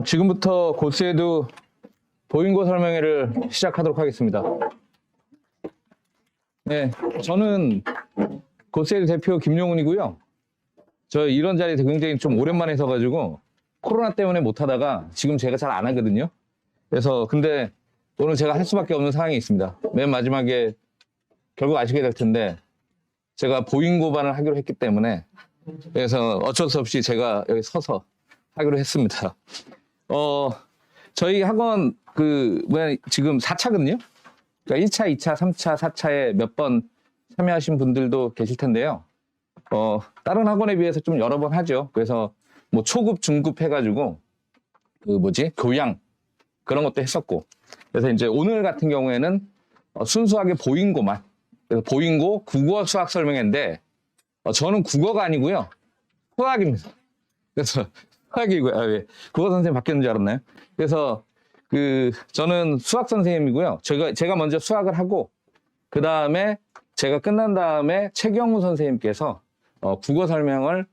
지금부터 고스에듀 보인고 설명회를 시작하도록 하겠습니다. 네, 저는 고스에듀 대표 김용훈이고요. 저 이런 자리에 굉장히 좀 오랜만에 서가지고 코로나 때문에 못하다가 지금 제가 잘 안 하거든요. 그래서 근데 오늘 제가 할 수밖에 없는 상황이 있습니다. 맨 마지막에 결국 아시게 될 텐데 제가 보인고반을 하기로 했기 때문에 그래서 어쩔 수 없이 제가 여기 서서 하기로 했습니다. 저희 학원 지금 4차거든요. 그러니까 1차, 2차, 3차, 4차에 몇 번 참여하신 분들도 계실 텐데요. 다른 학원에 비해서 좀 여러 번 하죠. 그래서 뭐 초급, 중급 해가지고 교양 그런 것도 했었고. 그래서 이제 오늘 같은 경우에는 순수하게 보인고만. 그래서 보인고 국어 수학 설명회인데 저는 국어가 아니고요. 수학입니다. 그래서 수학이고요. 왜? 국어 선생님 바뀌었는 줄 알았나요? 그래서 저는 수학 선생님이고요. 제가 먼저 수학을 하고 그 다음에 제가 끝난 다음에 최경우 선생님께서 국어 설명을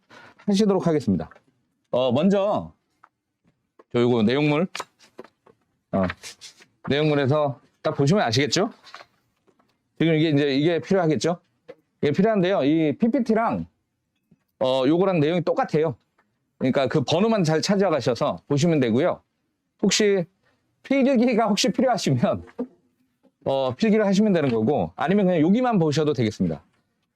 하시도록 하겠습니다. 먼저 요거 내용물 내용물에서 딱 보시면 아시겠죠? 지금 이게 필요하겠죠? 이게 필요한데요. 이 PPT랑 요거랑 내용이 똑같아요. 그러니까 그 번호만 잘 찾아가셔서 보시면 되고요. 혹시 필기가 혹시 필요하시면 필기를 하시면 되는 거고 아니면 그냥 여기만 보셔도 되겠습니다.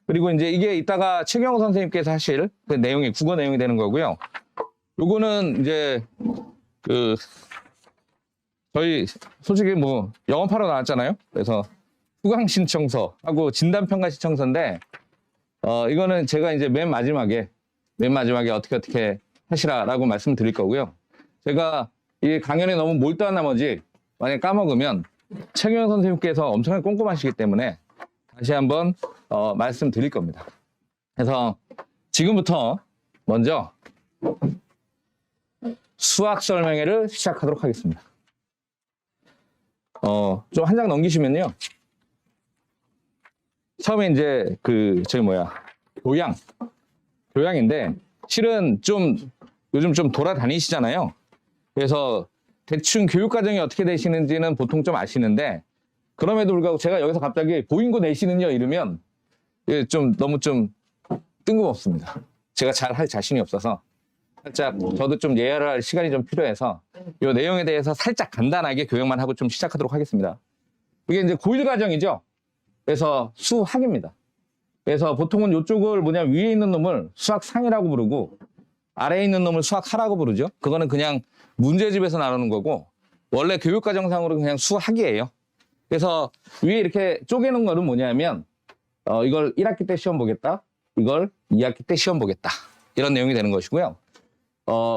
그리고 이제 이게 이따가 최경호 선생님께서 하실 그 내용이 국어 내용이 되는 거고요. 요거는 이제 저희 솔직히 뭐 영업하러 나왔잖아요. 그래서 수강 신청서하고 진단평가 신청서인데 이거는 제가 이제 맨 마지막에 어떻게 하시라라고 말씀드릴 거고요. 제가 이 강연에 너무 몰두한 나머지 만약에 까먹으면 최경영 선생님께서 엄청나게 꼼꼼하시기 때문에 다시 한번 말씀드릴 겁니다. 그래서 지금부터 먼저 수학 설명회를 시작하도록 하겠습니다. 좀 한 장 넘기시면요. 처음에 이제 교양인데 실은 요즘 좀 돌아다니시잖아요. 그래서 대충 교육과정이 어떻게 되시는지는 보통 좀 아시는데 그럼에도 불구하고 제가 여기서 갑자기 보인고 내시는요 이러면 너무 뜬금없습니다. 제가 잘 할 자신이 없어서 살짝 저도 좀 예열을 할 시간이 좀 필요해서 이 내용에 대해서 살짝 간단하게 교양만 하고 좀 시작하도록 하겠습니다. 이게 이제 고1 과정이죠. 그래서 수학입니다. 그래서 보통은 이쪽을 위에 있는 놈을 수학상이라고 부르고 아래에 있는 놈을 수학하라고 부르죠. 그거는 그냥 문제집에서 나누는 거고 원래 교육과정상으로 그냥 수학이에요. 그래서 위에 이렇게 쪼개는 거는 뭐냐면 이걸 1학기 때 시험 보겠다. 이걸 2학기 때 시험 보겠다. 이런 내용이 되는 것이고요.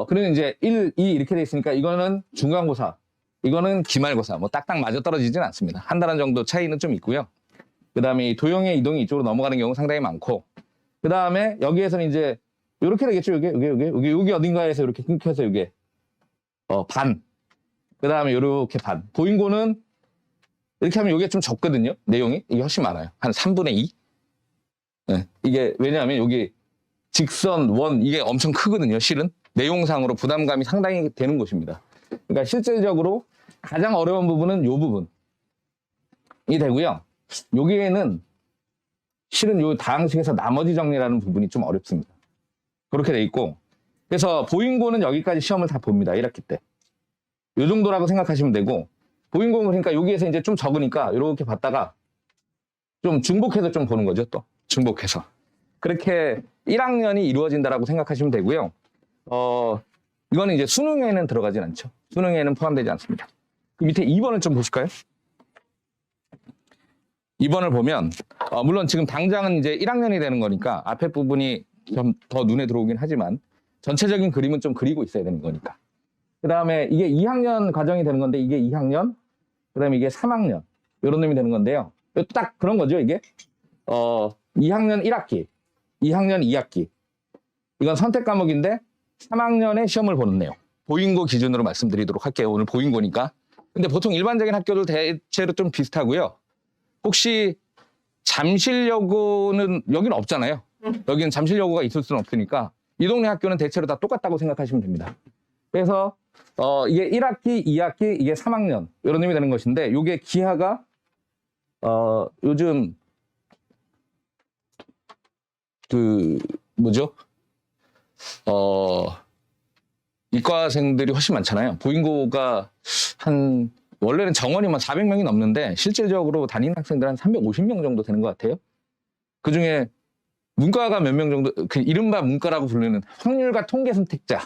그리고 이제 1, 2 이렇게 돼 있으니까 이거는 중간고사, 이거는 기말고사. 뭐 딱딱 맞아 떨어지진 않습니다. 한 달 정도 차이는 좀 있고요. 그 다음에 도형의 이동이 이쪽으로 넘어가는 경우 상당히 많고 그 다음에 여기에서는 이제 이렇게 되겠죠. 여기 어딘가에서 이렇게 끊겨서 이게 반. 그 다음에 이렇게 반. 보인고는 이렇게 하면 이게 좀 적거든요. 내용이 이게 훨씬 많아요. 한 3분의 2. 네. 이게 왜냐하면 여기 직선, 원 이게 엄청 크거든요. 실은 내용상으로 부담감이 상당히 되는 곳입니다. 그러니까 실질적으로 가장 어려운 부분은 이 부분이 되고요. 여기에는 실은 이 다항식에서 나머지 정리라는 부분이 좀 어렵습니다. 그렇게 돼 있고 그래서 보인고는 여기까지 시험을 다 봅니다. 1학기 때. 이 정도라고 생각하시면 되고 보인고는 그러니까 여기에서 이제 좀 적으니까 이렇게 봤다가 좀 중복해서 좀 보는 거죠. 또 중복해서. 그렇게 1학년이 이루어진다라고 생각하시면 되고요. 이거는 이제 수능에는 들어가진 않죠. 수능에는 포함되지 않습니다. 그 밑에 2번을 좀 보실까요? 2번을 보면 물론 지금 당장은 이제 1학년이 되는 거니까 앞에 부분이 좀 더 눈에 들어오긴 하지만 전체적인 그림은 좀 그리고 있어야 되는 거니까. 그 다음에 이게 2학년 과정이 되는 건데 이게 2학년, 그 다음에 이게 3학년 이런 놈이 되는 건데요. 딱 그런 거죠. 이게 2학년 1학기, 2학년 2학기 이건 선택 과목인데 3학년에 시험을 보는 내용. 보인고 기준으로 말씀드리도록 할게요. 오늘 보인고니까. 근데 보통 일반적인 학교들 대체로 좀 비슷하고요. 혹시 잠실여고는 여기는 없잖아요. 여기는 잠실여고가 있을 수는 없으니까 이 동네 학교는 대체로 다 똑같다고 생각하시면 됩니다. 그래서 이게 1학기, 2학기, 이게 3학년 이런 의미 되는 것인데 이게 기하가 요즘 그 뭐죠? 이과생들이 훨씬 많잖아요. 보인고가 원래는 정원이면 400명이 넘는데 실질적으로 다니는 학생들 한 350명 정도 되는 것 같아요. 그 중에 문과가 몇 명 정도, 그 이른바 문과라고 부르는 확률과 통계 선택자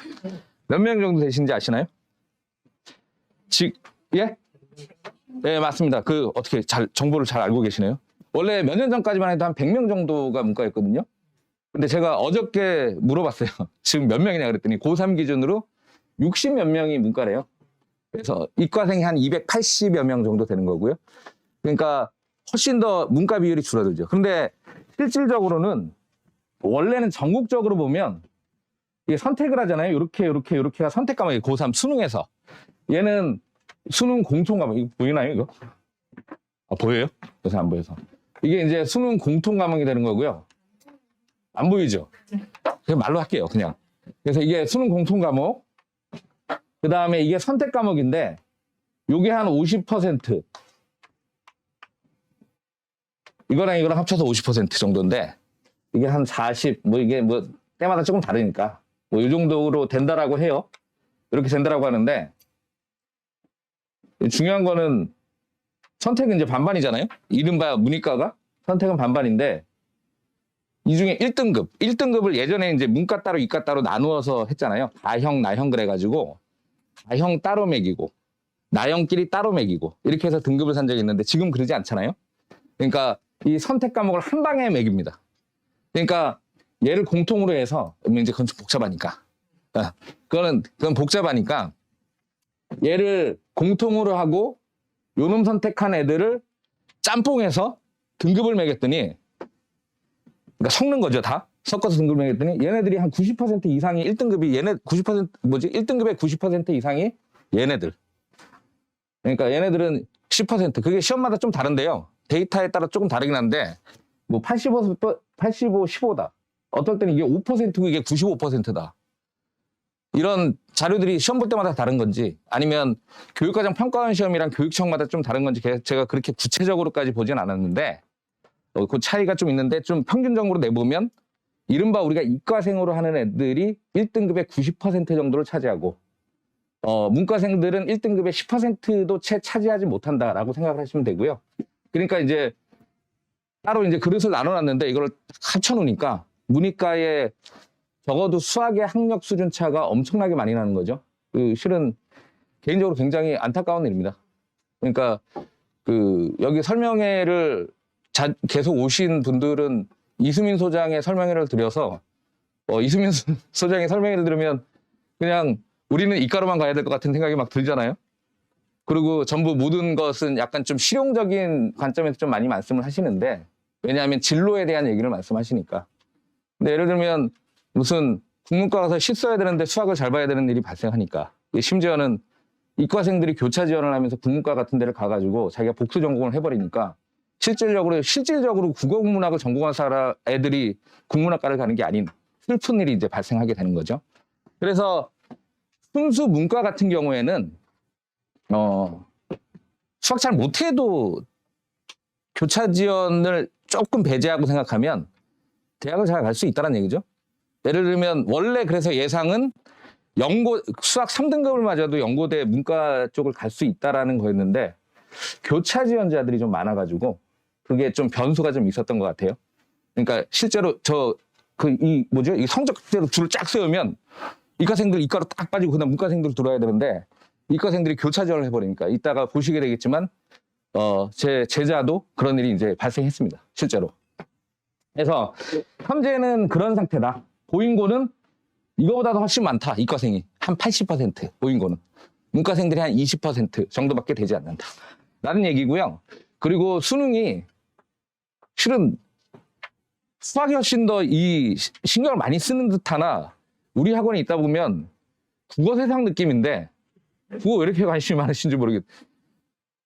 몇 명 정도 되신지 아시나요? 예? 네, 맞습니다. 어떻게 정보를 잘 알고 계시네요. 원래 몇 년 전까지만 해도 한 100명 정도가 문과였거든요. 근데 제가 어저께 물어봤어요. 지금 몇 명이냐 그랬더니 고3 기준으로 60 몇 명이 문과래요. 그래서 이과생이 한 280여 명 정도 되는 거고요. 그러니까 훨씬 더 문과 비율이 줄어들죠. 그런데 실질적으로는 원래는 전국적으로 보면 이게 선택을 하잖아요. 이렇게가 선택 과목이 고3 수능에서. 얘는 수능 공통 과목. 이거 보이나요, 이거? 보여요? 요새 안 보여서. 이게 이제 수능 공통 과목이 되는 거고요. 안 보이죠? 그냥 말로 할게요, 그냥. 그래서 이게 수능 공통 과목. 그 다음에 이게 선택 과목인데, 요게 한 50%. 이거랑 이거랑 합쳐서 50% 정도인데, 이게 한 40, 이게 때마다 조금 다르니까, 이 정도로 된다라고 해요. 이렇게 된다라고 하는데, 중요한 거는 선택은 이제 반반이잖아요? 이른바 문이과가 선택은 반반인데, 이 중에 1등급을 예전에 이제 문과 따로 이과 따로 나누어서 했잖아요. 가형, 나형 그래가지고, 가형 따로 매기고, 나형끼리 따로 매기고, 이렇게 해서 등급을 산 적이 있는데, 지금 그러지 않잖아요? 그러니까 이 선택 과목을 한 방에 매깁니다. 그러니까 얘를 공통으로 해서, 이제 그건 좀 복잡하니까. 그건 복잡하니까, 얘를 공통으로 하고, 요놈 선택한 애들을 짬뽕해서 등급을 매겼더니, 그러니까 섞는 거죠, 다. 섞어서 등급을 매겼더니, 얘네들이 한 90% 이상이 1등급이, 1등급의 90% 이상이 얘네들. 그러니까 얘네들은 10%. 그게 시험마다 좀 다른데요. 데이터에 따라 조금 다르긴 한데, 85, 15다. 어떨 때는 이게 5%고 이게 95%다. 이런 자료들이 시험 볼 때마다 다른 건지, 아니면 교육과정 평가원 시험이랑 교육청마다 좀 다른 건지 제가 그렇게 구체적으로까지 보진 않았는데, 그 차이가 좀 있는데, 좀 평균적으로 내보면, 이른바 우리가 이과생으로 하는 애들이 1등급의 90% 정도를 차지하고, 문과생들은 1등급의 10%도 채 차지하지 못한다라고 생각을 하시면 되고요. 그러니까 이제 따로 이제 그릇을 나눠놨는데 이걸 합쳐놓으니까 문이과에 적어도 수학의 학력 수준 차가 엄청나게 많이 나는 거죠. 실은 개인적으로 굉장히 안타까운 일입니다. 그러니까 여기 설명회를 계속 오신 분들은 이수민 소장의 설명회를 들어서 이수민 소장의 설명회를 들으면 그냥 우리는 이과로만 가야 될 것 같은 생각이 막 들잖아요. 그리고 전부 모든 것은 약간 좀 실용적인 관점에서 좀 많이 말씀을 하시는데, 왜냐하면 진로에 대한 얘기를 말씀하시니까. 근데 예를 들면 무슨 국문과 가서 시 써야 되는데 수학을 잘 봐야 되는 일이 발생하니까, 심지어는 이과생들이 교차 지원을 하면서 국문과 같은 데를 가가지고 자기가 복수 전공을 해버리니까 실질적으로 국어국문학을 전공한 애들이 국문학과를 가는 게 아닌 슬픈 일이 이제 발생하게 되는 거죠. 그래서 순수 문과 같은 경우에는 수학 잘 못해도 교차 지원을 조금 배제하고 생각하면 대학을 잘 갈 수 있다는 얘기죠. 예를 들면 원래 그래서 예상은 수학 3등급을 맞아도 연고대 문과 쪽을 갈 수 있다라는 거였는데, 교차 지원자들이 좀 많아가지고 그게 좀 변수가 좀 있었던 것 같아요. 그러니까 실제로 이 성적대로 줄을 쫙 세우면 이과생들 이과로 딱 빠지고 그다음 문과생들 들어와야 되는데, 이과생들이 교차 지원을 해버리니까 이따가 보시게 되겠지만 제 제자도 그런 일이 이제 발생했습니다. 실제로. 그래서 현재는 그런 상태다. 보인고는 이거보다도 훨씬 많다. 이과생이 한 80%, 보인고는 문과생들이 한 20% 정도밖에 되지 않는다 라는 얘기고요. 그리고 수능이 실은 수학이 훨씬 더 이 신경을 많이 쓰는 듯하나, 우리 학원에 있다 보면 국어 세상 느낌인데, 국어 왜 이렇게 관심이 많으신지 모르겠어요.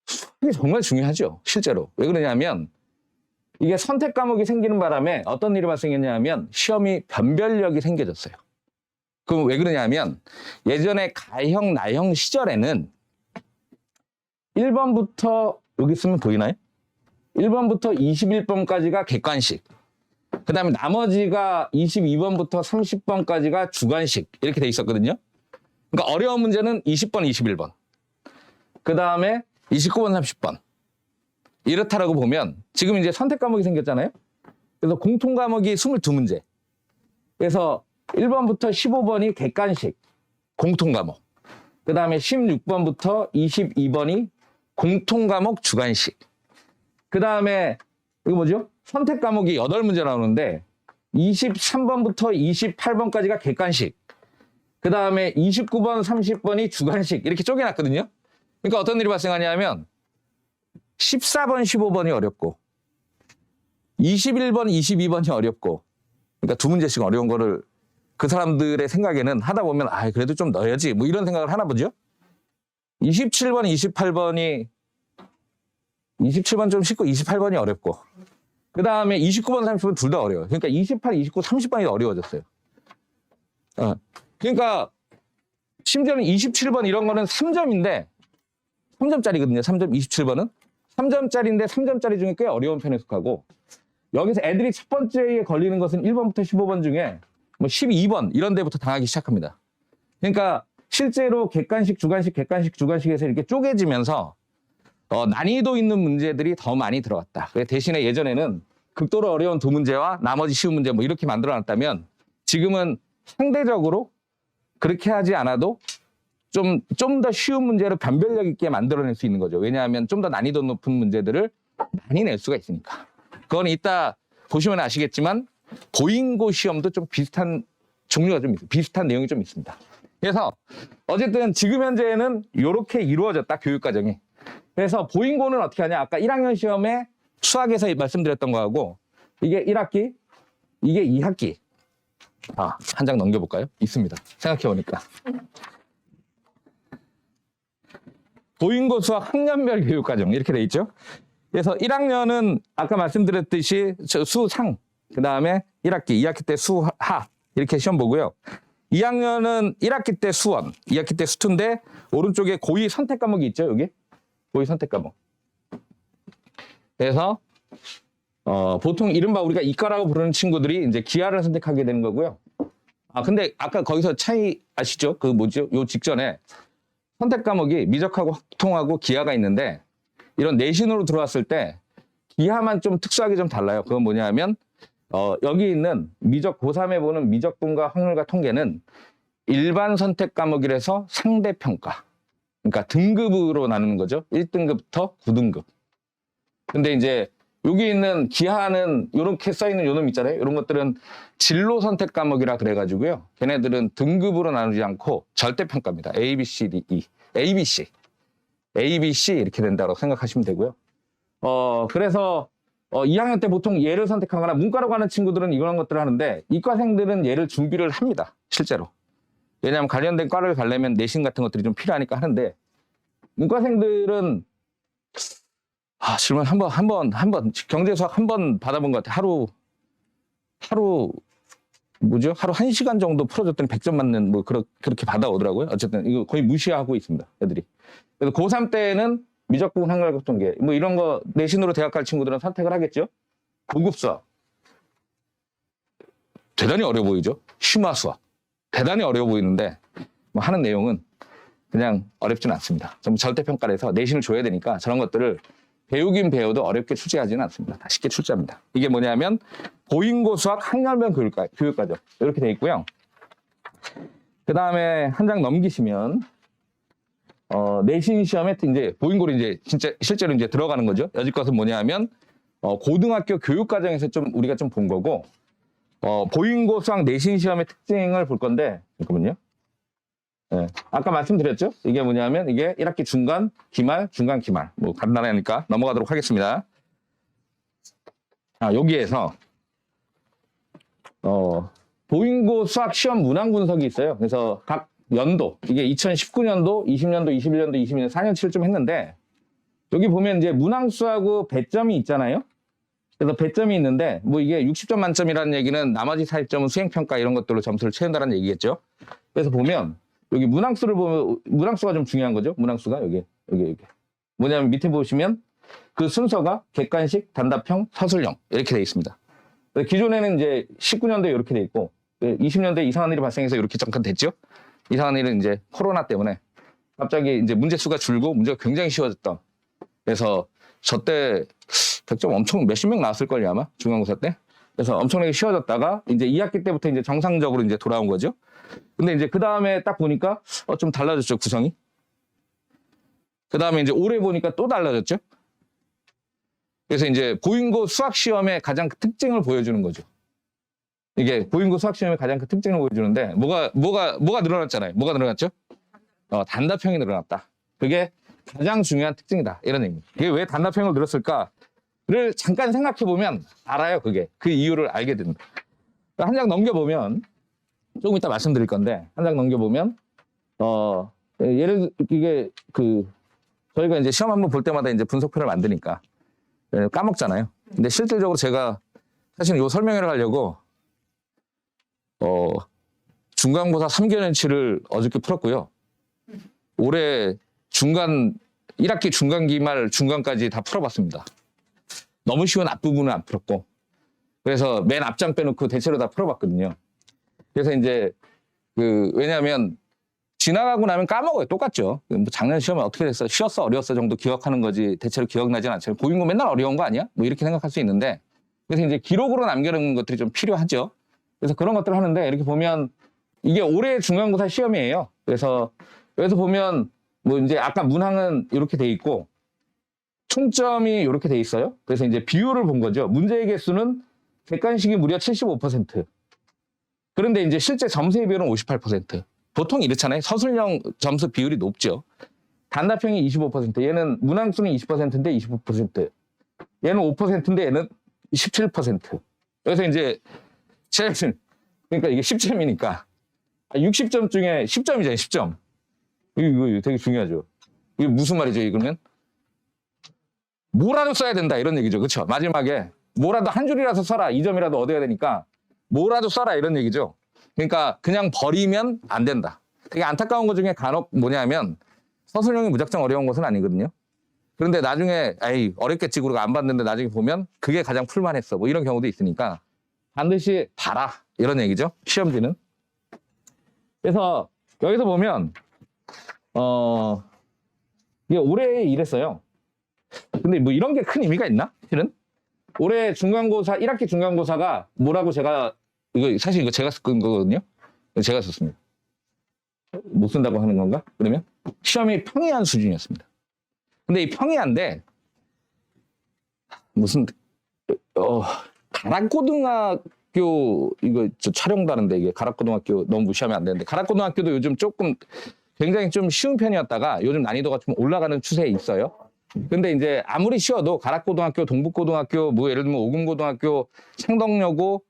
수학이 정말 중요하죠, 실제로. 왜 그러냐면 이게 선택 과목이 생기는 바람에 어떤 일이 발생했냐면 시험이 변별력이 생겨졌어요. 그럼 왜 그러냐면 예전에 가형, 나형 시절에는 1번부터 여기 있으면 보이나요? 1번부터 21번까지가 객관식. 그 다음에 나머지가 22번부터 30번까지가 주관식. 이렇게 돼 있었거든요. 그러니까 어려운 문제는 20번, 21번. 그 다음에 29번, 30번. 이렇다라고 보면 지금 이제 선택 과목이 생겼잖아요. 그래서 공통 과목이 22문제. 그래서 1번부터 15번이 객관식, 공통 과목. 그 다음에 16번부터 22번이 공통 과목 주관식. 그 다음에 이거 뭐죠? 선택 과목이 8문제 나오는데 23번부터 28번까지가 객관식. 그 다음에 29번, 30번이 주관식. 이렇게 쪼개놨거든요. 그러니까 어떤 일이 발생하냐면 14번, 15번이 어렵고 21번, 22번이 어렵고 그러니까 두 문제씩 어려운 거를 그 사람들의 생각에는 하다 보면 아 그래도 좀 넣어야지 뭐 이런 생각을 하나 보죠. 27번, 28번이 27번 좀 쉽고 28번이 어렵고 그 다음에 29번, 30번 둘 다 어려워요. 그러니까 28, 29, 30번이 어려워졌어요. 그러니까 심지어는 27번 이런 거는 3점인데 3점짜리거든요. 3점 27번은 3점짜리인데 3점짜리 중에 꽤 어려운 편에 속하고 여기서 애들이 첫 번째에 걸리는 것은 1번부터 15번 중에 뭐 12번 이런 데부터 당하기 시작합니다. 그러니까 실제로 객관식, 주관식, 객관식, 주관식에서 이렇게 쪼개지면서 난이도 있는 문제들이 더 많이 들어갔다. 대신에 예전에는 극도로 어려운 두 문제와 나머지 쉬운 문제 뭐 이렇게 만들어놨다면 지금은 상대적으로 그렇게 하지 않아도 좀 더 쉬운 문제를 변별력 있게 만들어낼 수 있는 거죠. 왜냐하면 좀 더 난이도 높은 문제들을 많이 낼 수가 있으니까. 그건 이따 보시면 아시겠지만 보잉고 시험도 좀 비슷한 종류가 좀 있어요. 비슷한 내용이 좀 있습니다. 그래서 어쨌든 지금 현재는 이렇게 이루어졌다. 교육과정이. 그래서 보잉고는 어떻게 하냐. 아까 1학년 시험에 수학에서 말씀드렸던 거하고 이게 1학기, 이게 2학기. 한 장 넘겨볼까요? 있습니다. 생각해보니까. 보잉고 수학 학년별 교육과정 이렇게 돼 있죠. 그래서 1학년은 아까 말씀드렸듯이 수상, 그 다음에 1학기, 2학기 때 수하 이렇게 시험 보고요. 2학년은 1학기 때 수원, 2학기 때 수투인데 오른쪽에 고의 선택 과목이 있죠. 여기 고의 선택 과목. 그래서 보통 이른바 우리가 이과라고 부르는 친구들이 이제 기하를 선택하게 되는 거고요. 근데 아까 거기서 차이 아시죠? 그 뭐죠? 요 직전에 선택 과목이 미적하고 확통하고 기하가 있는데 이런 내신으로 들어왔을 때 기하만 좀 특수하게 좀 달라요. 그건 뭐냐면 여기 있는 미적 고3에 보는 미적분과 확률과 통계는 일반 선택 과목이라서 상대평가. 그러니까 등급으로 나누는 거죠. 1등급부터 9등급. 근데 이제 여기 있는 기하는 이렇게 써있는 요놈 있잖아요. 이런 것들은 진로 선택 과목이라 그래가지고요. 걔네들은 등급으로 나누지 않고 절대평가입니다. A, B, C, D, E. A, B, C. A, B, C 이렇게 된다고 생각하시면 되고요. 그래서 2학년 때 보통 얘를 선택하거나 문과로 가는 친구들은 이런 것들을 하는데 이과생들은 얘를 준비를 합니다. 실제로. 왜냐하면 관련된 과를 가려면 내신 같은 것들이 좀 필요하니까 하는데 문과생들은 질문 한번 경제수학 한 번 받아본 것 같아요. 하루 1시간 정도 풀어줬더니 100점 맞는 뭐 그렇게 받아오더라고요. 어쨌든 이거 거의 무시하고 있습니다. 애들이. 그래서 고3 때는 미적분, 확률과 통계 뭐 이런 거 내신으로 대학 갈 친구들은 선택을 하겠죠. 고급 수학 대단히 어려워 보이죠. 심화 수학 대단히 어려워 보이는데 뭐 하는 내용은 그냥 어렵지는 않습니다. 좀 절대평가를 해서 내신을 줘야 되니까 저런 것들을 배우긴 배워도 어렵게 출제하지는 않습니다. 다 쉽게 출제합니다. 이게 뭐냐면 보잉고 수학 학년별 교육과정 이렇게 돼 있고요. 그 다음에 한 장 넘기시면 내신 시험에 이제 보잉고로 이제 진짜 실제로 이제 들어가는 거죠. 여지껏은 뭐냐면 고등학교 교육과정에서 좀 우리가 좀 본 거고 보잉고 수학 내신 시험의 특징을 볼 건데 잠깐만요. 네. 아까 말씀드렸죠? 이게 뭐냐면 이게 1학기 중간, 기말, 중간, 기말. 뭐 간단하니까 넘어가도록 하겠습니다. 여기에서 보잉고 수학 시험 문항 분석이 있어요. 그래서 각 연도, 이게 2019년도, 20년도, 21년도, 22년 4년치를 좀 했는데 여기 보면 이제 문항수하고 배점이 있잖아요. 그래서 배점이 있는데 뭐 이게 60점 만점이라는 얘기는 나머지 40점은 수행평가 이런 것들로 점수를 채운다는 얘기겠죠. 그래서 보면 여기 문항수를 보면 문항수가 좀 중요한 거죠. 문항수가 여기. 뭐냐면 밑에 보시면 그 순서가 객관식, 단답형, 서술형 이렇게 돼 있습니다. 기존에는 이제 19년도에 이렇게 돼 있고 20년도에 이상한 일이 발생해서 이렇게 잠깐 됐죠. 이상한 일은 이제 코로나 때문에 갑자기 이제 문제 수가 줄고 문제가 굉장히 쉬워졌다. 그래서 저 때 100점 엄청 몇십 명 나왔을걸요 아마 중간고사 때. 그래서 엄청나게 쉬워졌다가 이제 2학기 때부터 이제 정상적으로 이제 돌아온 거죠. 근데 이제 그 다음에 딱 보니까 좀 달라졌죠 구성이. 그 다음에 이제 올해 보니까 또 달라졌죠. 그래서 이제 보인고 수학 시험의 가장 큰 특징을 보여주는 거죠. 이게 보인고 수학 시험의 가장 큰 특징을 보여주는데 뭐가 늘어났잖아요. 뭐가 늘어났죠? 단답형이 늘어났다. 그게 가장 중요한 특징이다. 이런 얘기입니다. 이게 왜 단답형을 늘었을까를 잠깐 생각해 보면 알아요. 그게 그 이유를 알게 됩니다. 한 장 넘겨보면 조금 이따 말씀드릴 건데 한 장 넘겨보면 예를 이게 저희가 이제 시험 한번 볼 때마다 이제 분석표를 만드니까 까먹잖아요. 근데 실질적으로 제가 사실 요 설명회를 하려고 중간고사 3개년치를 어저께 풀었고요. 올해 1학기 중간기 말 중간까지 다 풀어봤습니다. 너무 쉬운 앞부분은 안 풀었고 그래서 맨 앞장 빼놓고 대체로 다 풀어봤거든요. 그래서 이제 왜냐하면 지나가고 나면 까먹어요. 똑같죠. 뭐 작년 시험은 어떻게 됐어? 쉬웠어? 어려웠어? 정도 기억하는 거지 대체로 기억나진 않죠. 보인 거 맨날 어려운 거 아니야? 뭐 이렇게 생각할 수 있는데 그래서 이제 기록으로 남겨놓는 것들이 좀 필요하죠. 그래서 그런 것들을 하는데 이렇게 보면 이게 올해 중간고사 시험이에요. 그래서 여기서 보면 뭐 이제 아까 문항은 이렇게 돼 있고 총점이 이렇게 돼 있어요. 그래서 이제 비율을 본 거죠. 문제의 개수는 객관식이 무려 75%. 그런데 이제 실제 점수의 비율은 58%. 보통 이렇잖아요. 서술형 점수 비율이 높죠. 단답형이 25%. 얘는 문항수는 20%인데 25%. 얘는 5%인데 얘는 17%. 그래서 이제 그러니까 이게 10점이니까 60점 중에 10점이잖아요. 10점. 이거 되게 중요하죠. 이게 무슨 말이죠, 이거는? 뭐라도 써야 된다, 이런 얘기죠. 그렇죠? 마지막에 뭐라도 한 줄이라도 써라. 2점이라도 얻어야 되니까 뭐라도 써라, 이런 얘기죠. 그러니까 그냥 버리면 안 된다. 되게 안타까운 것 중에 간혹 뭐냐면 서술형이 무작정 어려운 것은 아니거든요. 그런데 나중에 에이 어렵겠지 그러고 안 봤는데 나중에 보면 그게 가장 풀만했어. 뭐 이런 경우도 있으니까 반드시 봐라. 이런 얘기죠. 시험지는. 그래서 여기서 보면 이게 올해 이랬어요. 근데 뭐 이런 게 큰 의미가 있나? 실은 올해 중간고사 1학기 중간고사가 뭐라고 제가 사실 이거 제가 쓴 거거든요. 제가 썼습니다. 못 쓴다고 하는 건가? 그러면 시험이 평이한 수준이었습니다. 근데 이 평이한데 무슨 가락고등학교 이거 저 촬영도 하는데 이게 가락고등학교 너무 무시하면 안 되는데 가락고등학교도 요즘 조금 굉장히 좀 쉬운 편이었다가 요즘 난이도가 좀 올라가는 추세에 있어요. 근데 이제 아무리 쉬워도 가락고등학교, 동북고등학교, 뭐 예를 들면 오금고등학교, 창덕여고,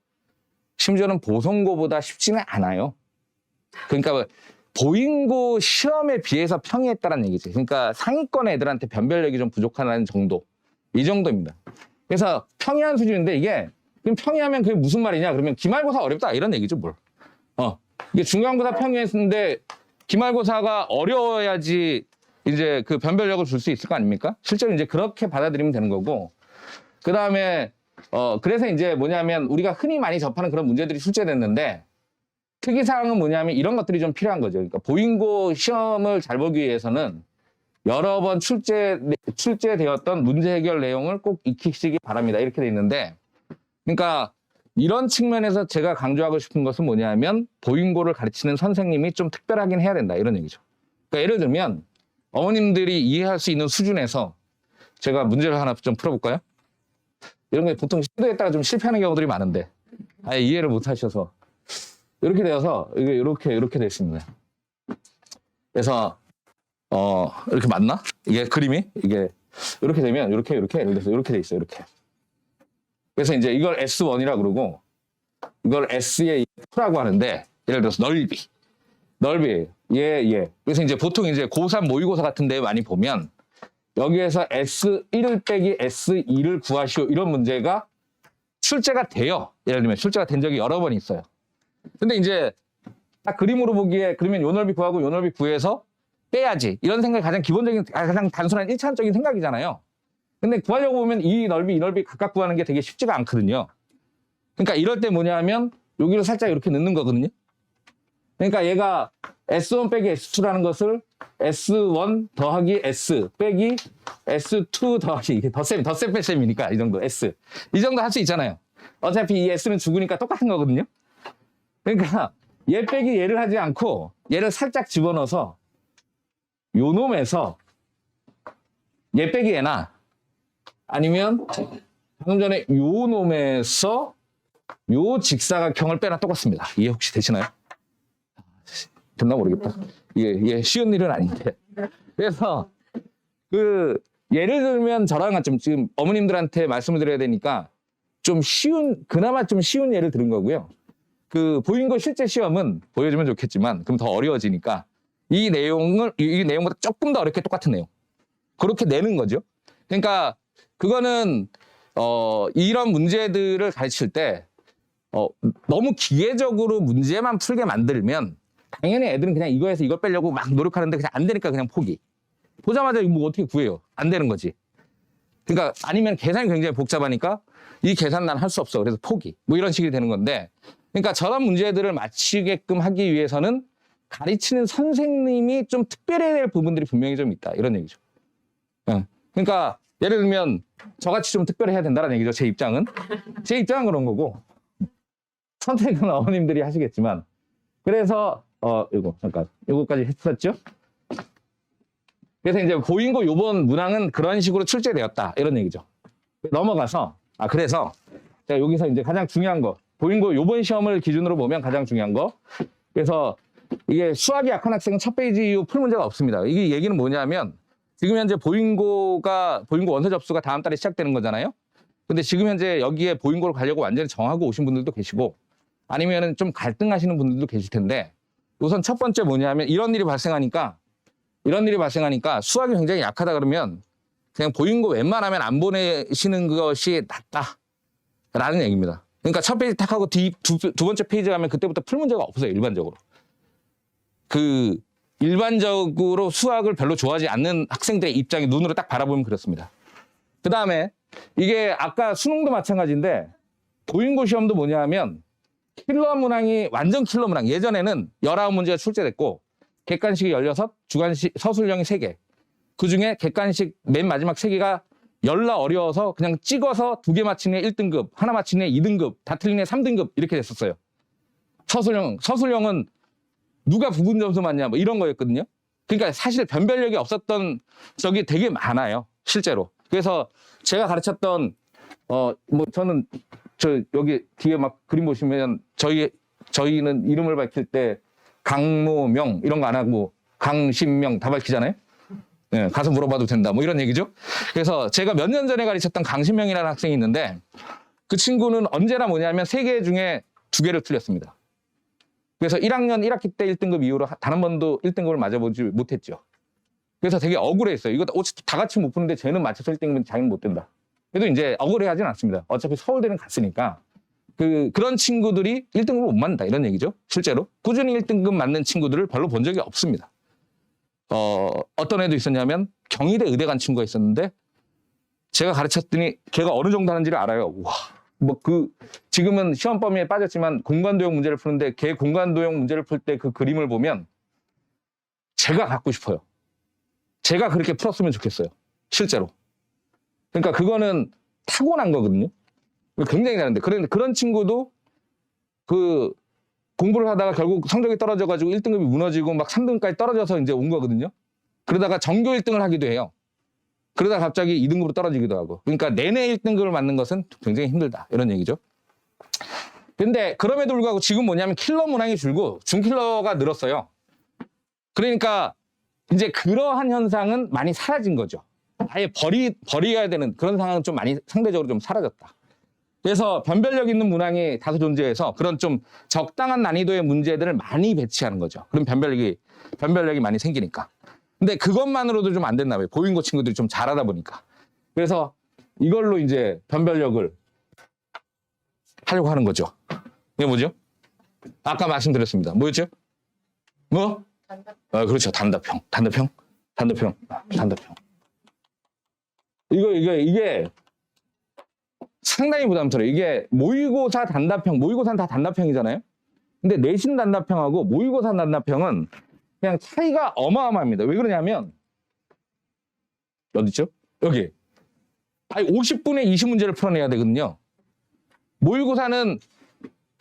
심지어는 보성고보다 쉽지는 않아요. 그러니까 보인고 시험에 비해서 평이했다는 얘기죠. 그러니까 상위권 애들한테 변별력이 좀 부족하다는 정도. 이 정도입니다. 그래서 평이한 수준인데 이게 그럼 평이하면 그게 무슨 말이냐? 그러면 기말고사 어렵다 이런 얘기죠, 뭘. 이게 중간고사 평이했는데 기말고사가 어려워야지 이제 그 변별력을 줄 수 있을 거 아닙니까? 실제로 이제 그렇게 받아들이면 되는 거고. 그 다음에, 그래서 이제 뭐냐면 우리가 흔히 많이 접하는 그런 문제들이 출제됐는데 특이사항은 뭐냐면 이런 것들이 좀 필요한 거죠. 그러니까 보인고 시험을 잘 보기 위해서는 여러 번 출제되었던 문제 해결 내용을 꼭 익히시기 바랍니다. 이렇게 돼 있는데 그러니까 이런 측면에서 제가 강조하고 싶은 것은 뭐냐면 보인고를 가르치는 선생님이 좀 특별하긴 해야 된다. 이런 얘기죠. 그러니까 예를 들면 어머님들이 이해할 수 있는 수준에서 제가 문제를 하나 좀 풀어볼까요? 이런 게 보통 시도했다가 좀 실패하는 경우들이 많은데 아예 이해를 못 하셔서 이렇게 되어서 이게 이렇게 되어 있습니다. 그래서 이렇게 맞나? 이게 그림이 이게 이렇게 되면 이렇게 예를 들어서 이렇게 돼 있어요. 이렇게. 그래서 이제 이걸 S1이라고 그러고 이걸 S의 F라고 하는데 예를 들어서 넓이 예. 그래서 이제 보통 이제 고3 모의고사 같은 데 많이 보면 여기에서 S1 빼기 S2를 구하시오 이런 문제가 출제가 돼요. 예를 들면 출제가 된 적이 여러 번 있어요. 근데 이제 딱 그림으로 보기에 그러면 요 넓이 구하고 요 넓이 구해서 빼야지. 이런 생각이 가장 기본적인, 가장 단순한 1차원적인 생각이잖아요. 근데 구하려고 보면 이 넓이 각각 구하는 게 되게 쉽지가 않거든요. 그러니까 이럴 때 뭐냐 하면 여기를 살짝 이렇게 넣는 거거든요. 그러니까 얘가 S1 빼기 S2라는 것을 S1 더하기 S 빼기 S2 더하기 이게 덧셈 뺄셈이니까 이 정도 S. 이 정도 할 수 있잖아요. 어차피 이 S는 죽으니까 똑같은 거거든요. 그러니까 얘 빼기 얘를 하지 않고 얘를 살짝 집어넣어서 요 놈에서 얘 빼기 얘나 아니면 방금 전에 요 놈에서 요 직사각형을 빼나 똑같습니다. 이해 혹시 되시나요? 됐나 모르겠다. 이게 쉬운 일은 아닌데. 그래서 그 예를 들면 저랑 좀 지금 어머님들한테 말씀을 드려야 되니까 좀 쉬운, 그나마 좀 쉬운 예를 들은 거고요. 그 보인고 실제 시험은 보여주면 좋겠지만 그럼 더 어려워지니까 이 내용보다 조금 더 어렵게 똑같은 내용. 그렇게 내는 거죠. 그러니까 그거는 이런 문제들을 가르칠 때 너무 기계적으로 문제만 풀게 만들면 당연히 애들은 그냥 이거에서 이걸 빼려고 막 노력하는데 그냥 안 되니까 그냥 포기. 보자마자 이거 뭐 어떻게 구해요? 안 되는 거지. 그러니까 아니면 계산이 굉장히 복잡하니까 이 계산 난 할 수 없어. 그래서 포기. 뭐 이런 식이 되는 건데 그러니까 저런 문제들을 맞히게끔 하기 위해서는 가르치는 선생님이 좀 특별해야 될 부분들이 분명히 좀 있다. 이런 얘기죠. 그러니까 예를 들면 저같이 좀 특별해야 된다는 얘기죠. 제 입장은. 제 입장은 그런 거고 선택은 어머님들이 하시겠지만 그래서 이거 잠깐 이거까지 했었죠. 그래서 이제 보인고 요번 문항은 그런 식으로 출제되었다 이런 얘기죠. 넘어가서 그래서 제가 여기서 이제 가장 중요한 거 보인고 요번 시험을 기준으로 보면 가장 중요한 거 그래서 이게 수학이 약한 학생은 첫 페이지 이후 풀 문제가 없습니다. 이게 얘기는 뭐냐면 지금 현재 보인고 원서 접수가 다음 달에 시작되는 거잖아요. 근데 지금 현재 여기에 보인고를 가려고 완전히 정하고 오신 분들도 계시고 아니면은 좀 갈등하시는 분들도 계실 텐데 우선 첫 번째 뭐냐면 이런 일이 발생하니까 수학이 굉장히 약하다 그러면 그냥 보인고 웬만하면 안 보내시는 것이 낫다라는 얘기입니다. 그러니까 첫 페이지 탁 하고 두 번째 페이지 가면 그때부터 풀 문제가 없어요. 일반적으로 수학을 별로 좋아하지 않는 학생들의 입장에 눈으로 딱 바라보면 그렇습니다. 그 다음에 이게 아까 수능도 마찬가지인데 보인고 시험도 뭐냐 하면 킬러 문항이 완전 킬러 문항. 예전에는 19문제가 출제됐고 객관식이 16, 주관식 서술형이 3개. 그중에 객관식 맨 마지막 3개가 열나 어려워서 그냥 찍어서 2개 맞히는 애 1등급, 하나 맞히는 애 2등급, 다 틀린 애 3등급 이렇게 됐었어요. 서술형은 누가 부분 점수 맞냐 뭐 이런 거였거든요. 그러니까 사실 변별력이 없었던 적이 되게 많아요. 실제로. 그래서 제가 가르쳤던 저는 여기 뒤에 막 그림 보시면 저희는 이름을 밝힐 때 강모명 이런 거 안 하고 강신명 다 밝히잖아요. 네, 가서 물어봐도 된다 뭐 이런 얘기죠. 그래서 제가 몇 년 전에 가르쳤던 강신명이라는 학생이 있는데 그 친구는 언제나 뭐냐면 3개 중에 2개를 틀렸습니다. 그래서 1학년 1학기 때 1등급 이후로 단 한 번도 1등급을 맞아보지 못했죠. 그래서 되게 억울했어요. 이거 다 같이 못 푸는데 쟤는 맞춰서 1등급은 자기는 못 된다. 그래도 이제 억울해하진 않습니다. 어차피 서울대는 갔으니까 그런 친구들이 1등급을 못 맞는다 이런 얘기죠. 실제로 꾸준히 1등급 맞는 친구들을 별로 본 적이 없습니다. 어떤 애도 있었냐면 경희대 의대 간 친구가 있었는데 제가 가르쳤더니 걔가 어느 정도 하는지를 알아요. 와, 지금은 시험 범위에 빠졌지만 공간도형 문제를 푸는데 걔 공간도형 문제를 풀 때 그 그림을 보면 제가 갖고 싶어요. 제가 그렇게 풀었으면 좋겠어요. 실제로. 그러니까 그거는 타고난 거거든요. 굉장히 잘하는데 그런 친구도 공부를 하다가 결국 성적이 떨어져가지고 1등급이 무너지고 막 3등급까지 떨어져서 이제 온 거거든요. 그러다가 전교 1등을 하기도 해요. 그러다 갑자기 2등급으로 떨어지기도 하고. 그러니까 내내 1등급을 맞는 것은 굉장히 힘들다. 이런 얘기죠. 근데 그럼에도 불구하고 지금 뭐냐면 킬러 문항이 줄고 중킬러가 늘었어요. 그러니까 이제 그러한 현상은 많이 사라진 거죠. 아예 버려야 되는 그런 상황은 좀 많이 상대적으로 좀 사라졌다. 그래서 변별력 있는 문항이 다소 존재해서 그런 좀 적당한 난이도의 문제들을 많이 배치하는 거죠. 그럼 변별력이 많이 생기니까. 근데 그것만으로도 좀 안 됐나 봐요. 보인고 친구들이 좀 잘하다 보니까. 그래서 이걸로 이제 변별력을 하려고 하는 거죠. 이게 뭐죠? 아까 말씀드렸습니다. 뭐였죠? 뭐? 그렇죠. 단답형. 이게 상당히 부담스러워요. 이게 모의고사 단답형, 모의고사는 다 단답형이잖아요. 근데 내신 단답형하고 모의고사 단답형은 그냥 차이가 어마어마합니다. 왜 그러냐면 어디죠? 여기. 50분의 20문제를 풀어내야 되거든요. 모의고사는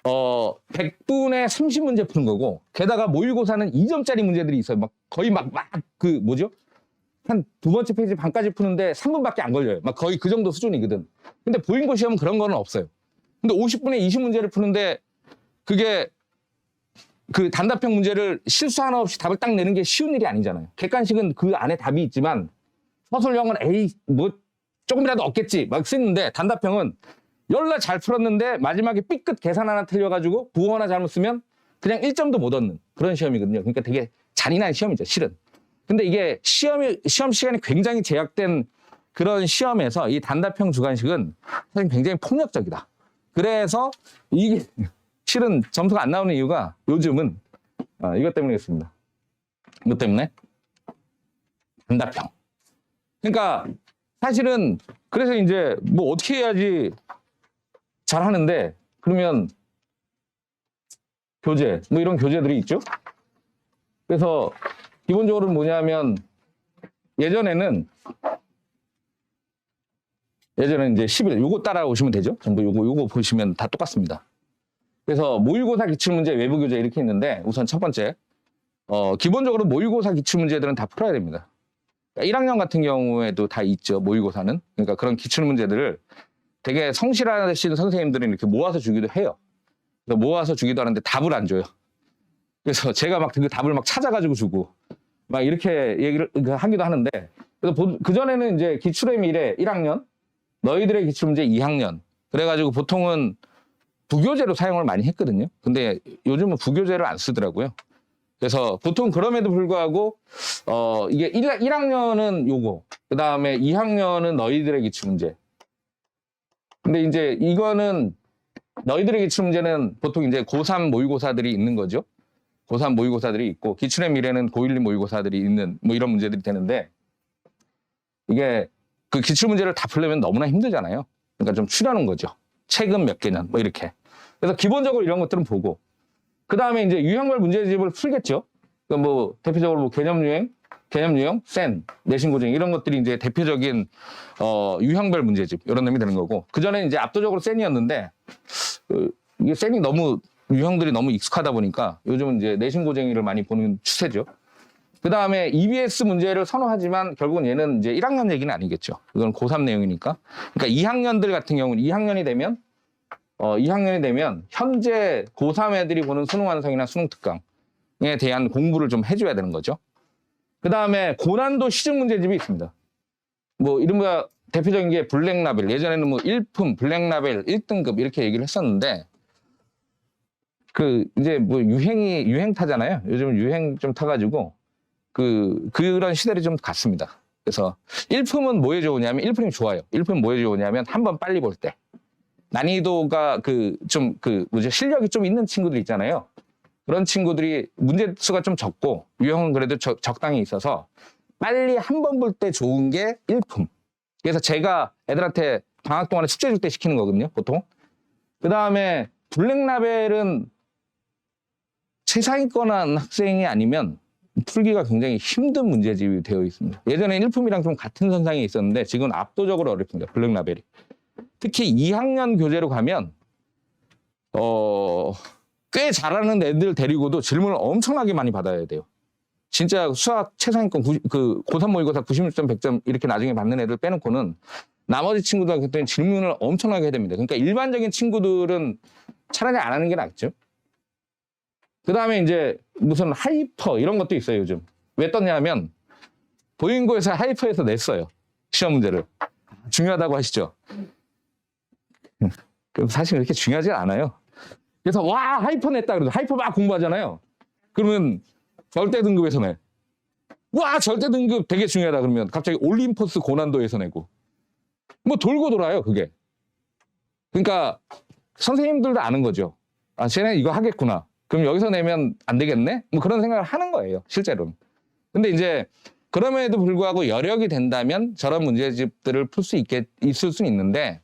100분의 30문제 푸는 거고, 게다가 모의고사는 2점짜리 문제들이 있어요. 막 거의 그 뭐죠? 한 두 번째 페이지 반까지 푸는데 3분밖에 안 걸려요. 막 거의 그 정도 수준이거든. 근데 보인고 시험은 그런 거는 없어요. 근데 50분의 20문제를 푸는데 그게 그 단답형 문제를 실수 하나 없이 답을 딱 내는 게 쉬운 일이 아니잖아요. 객관식은 그 안에 답이 있지만 서술형은 에이 뭐 조금이라도 없겠지 막 쓰는데, 단답형은 열나 잘 풀었는데 마지막에 삐끗 계산 하나 틀려가지고 부호 하나 잘못 쓰면 그냥 1점도 못 얻는 그런 시험이거든요. 그러니까 되게 잔인한 시험이죠, 실은. 근데 이게 시험 시간이 굉장히 제약된 그런 시험에서 이 단답형 주관식은 사실 굉장히 폭력적이다. 그래서 이게 실은 점수가 안 나오는 이유가 요즘은 이것 때문이겠습니다. 이것 때문에 단답형. 그러니까 사실은 그래서 이제 뭐 어떻게 해야지 잘 하는데, 그러면 교재, 뭐 이런 교재들이 있죠. 그래서 기본적으로 뭐냐면 예전에는 이제 11 요거 따라오시면 되죠. 전부 요거 보시면 다 똑같습니다. 그래서 모의고사 기출문제 외부 교재 이렇게 있는데, 우선 첫 번째 기본적으로 모의고사 기출문제들은 다 풀어야 됩니다. 1학년 같은 경우에도 다 있죠, 모의고사는. 그러니까 그런 기출문제들을 되게 성실하신 선생님들은 이렇게 모아서 주기도 해요. 모아서 주기도 하는데 답을 안 줘요. 그래서 제가 막 그 답을 막 찾아가지고 주고 막 이렇게 얘기를 하기도 하는데, 그래서 그전에는 이제 기출의 미래 1학년, 너희들의 기출문제 2학년, 그래가지고 보통은 부교재로 사용을 많이 했거든요. 근데 요즘은 부교재를 안 쓰더라고요. 그래서 보통 그럼에도 불구하고 이게 1학년은 요거, 그 다음에 2학년은 너희들의 기출문제. 근데 이제 이거는 너희들의 기출문제는 보통 이제 고3 모의고사들이 있는 거죠. 고3 모의고사들이 있고, 기출의 미래는 고1, 2 모의고사들이 있는 뭐 이런 문제들이 되는데, 이게 그 기출문제를 다 풀려면 너무나 힘들잖아요. 그러니까 좀 추려놓은 거죠. 최근 몇 개년 뭐 이렇게. 그래서 기본적으로 이런 것들은 보고, 그 다음에 이제 유형별 문제집을 풀겠죠. 그러니까 뭐 대표적으로 뭐 개념 유형, 센, 내신 고증 이런 것들이 이제 대표적인 유형별 문제집 이런 놈이 되는 거고, 그 전에 이제 압도적으로 센이었는데 이게 센이 너무 유형들이 너무 익숙하다 보니까 요즘은 이제 내신 고쟁이를 많이 보는 추세죠. 그 다음에 EBS 문제를 선호하지만 결국은 얘는 이제 1학년 얘기는 아니겠죠. 이건 고3 내용이니까. 그러니까 2학년들 같은 경우는 2학년이 되면 현재 고3 애들이 보는 수능 완성이나 수능 특강에 대한 공부를 좀 해줘야 되는 거죠. 그 다음에 고난도 시중 문제집이 있습니다. 뭐 이른바 대표적인 게 블랙라벨. 예전에는 뭐 1품, 블랙라벨 1등급 이렇게 얘기를 했었는데, 그 이제 뭐 유행 타잖아요. 요즘 유행 좀 타가지고 그런 시대를 좀 갔습니다. 그래서 1품은 뭐에 좋으냐면 1품이 좋아요. 1품 뭐에 좋으냐면 한번 빨리 볼 때. 난이도가 실력이 좀 있는 친구들 있잖아요. 그런 친구들이 문제 수가 좀 적고 유형은 그래도 적당히 있어서 빨리 한 번 볼 때 좋은 게 1품. 그래서 제가 애들한테 방학 동안에 숙제 줄 때 시키는 거거든요, 보통. 그 다음에 블랙라벨은 최상위권 학생이 아니면 풀기가 굉장히 힘든 문제집이 되어 있습니다. 예전에 1품이랑 좀 같은 선상에 있었는데 지금은 압도적으로 어렵습니다, 블랙라벨이. 특히 2학년 교재로 가면 꽤 잘하는 애들 데리고도 질문을 엄청나게 많이 받아야 돼요. 진짜 수학 최상위권 고3 모의고사 96점, 100점 이렇게 나중에 받는 애들 빼놓고는 나머지 친구들한테 질문을 엄청나게 해야 됩니다. 그러니까 일반적인 친구들은 차라리 안 하는 게 낫죠. 그 다음에 이제 무슨 하이퍼 이런 것도 있어요, 요즘. 왜 떴냐면 보인고에서 하이퍼에서 냈어요, 시험 문제를. 중요하다고 하시죠. 사실 그렇게 중요하지 않아요. 그래서 와 하이퍼 냈다 그러죠. 하이퍼 막 공부하잖아요. 그러면 절대 등급에서 내. 와 절대 등급 되게 중요하다 그러면 갑자기 올림포스 고난도에서 내고. 뭐 돌고 돌아요, 그게. 그러니까 선생님들도 아는 거죠. 아, 쟤네 이거 하겠구나. 그럼 여기서 내면 안 되겠네? 뭐 그런 생각을 하는 거예요, 실제로는. 근데 이제 그럼에도 불구하고 여력이 된다면 저런 문제집들을 풀 수 있을 수는 있는데,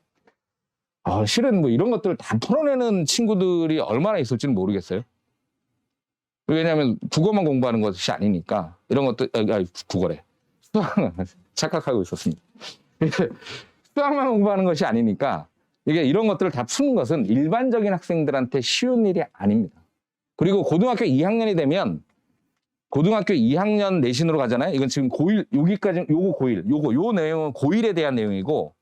실은 뭐 이런 것들을 다 풀어내는 친구들이 얼마나 있을지는 모르겠어요. 왜냐하면 국어만 공부하는 것이 아니니까 이런 것들, 국어래. 수학, 착각하고 있었습니다. 수학만 공부하는 것이 아니니까 이게 이런 것들을 다 푸는 것은 일반적인 학생들한테 쉬운 일이 아닙니다. 그리고 고등학교 2학년이 되면 고등학교 2학년 내신으로 가잖아요. 이건 지금 고1, 여기까지, 요거 고1, 요 내용은 고1에 대한 내용이고,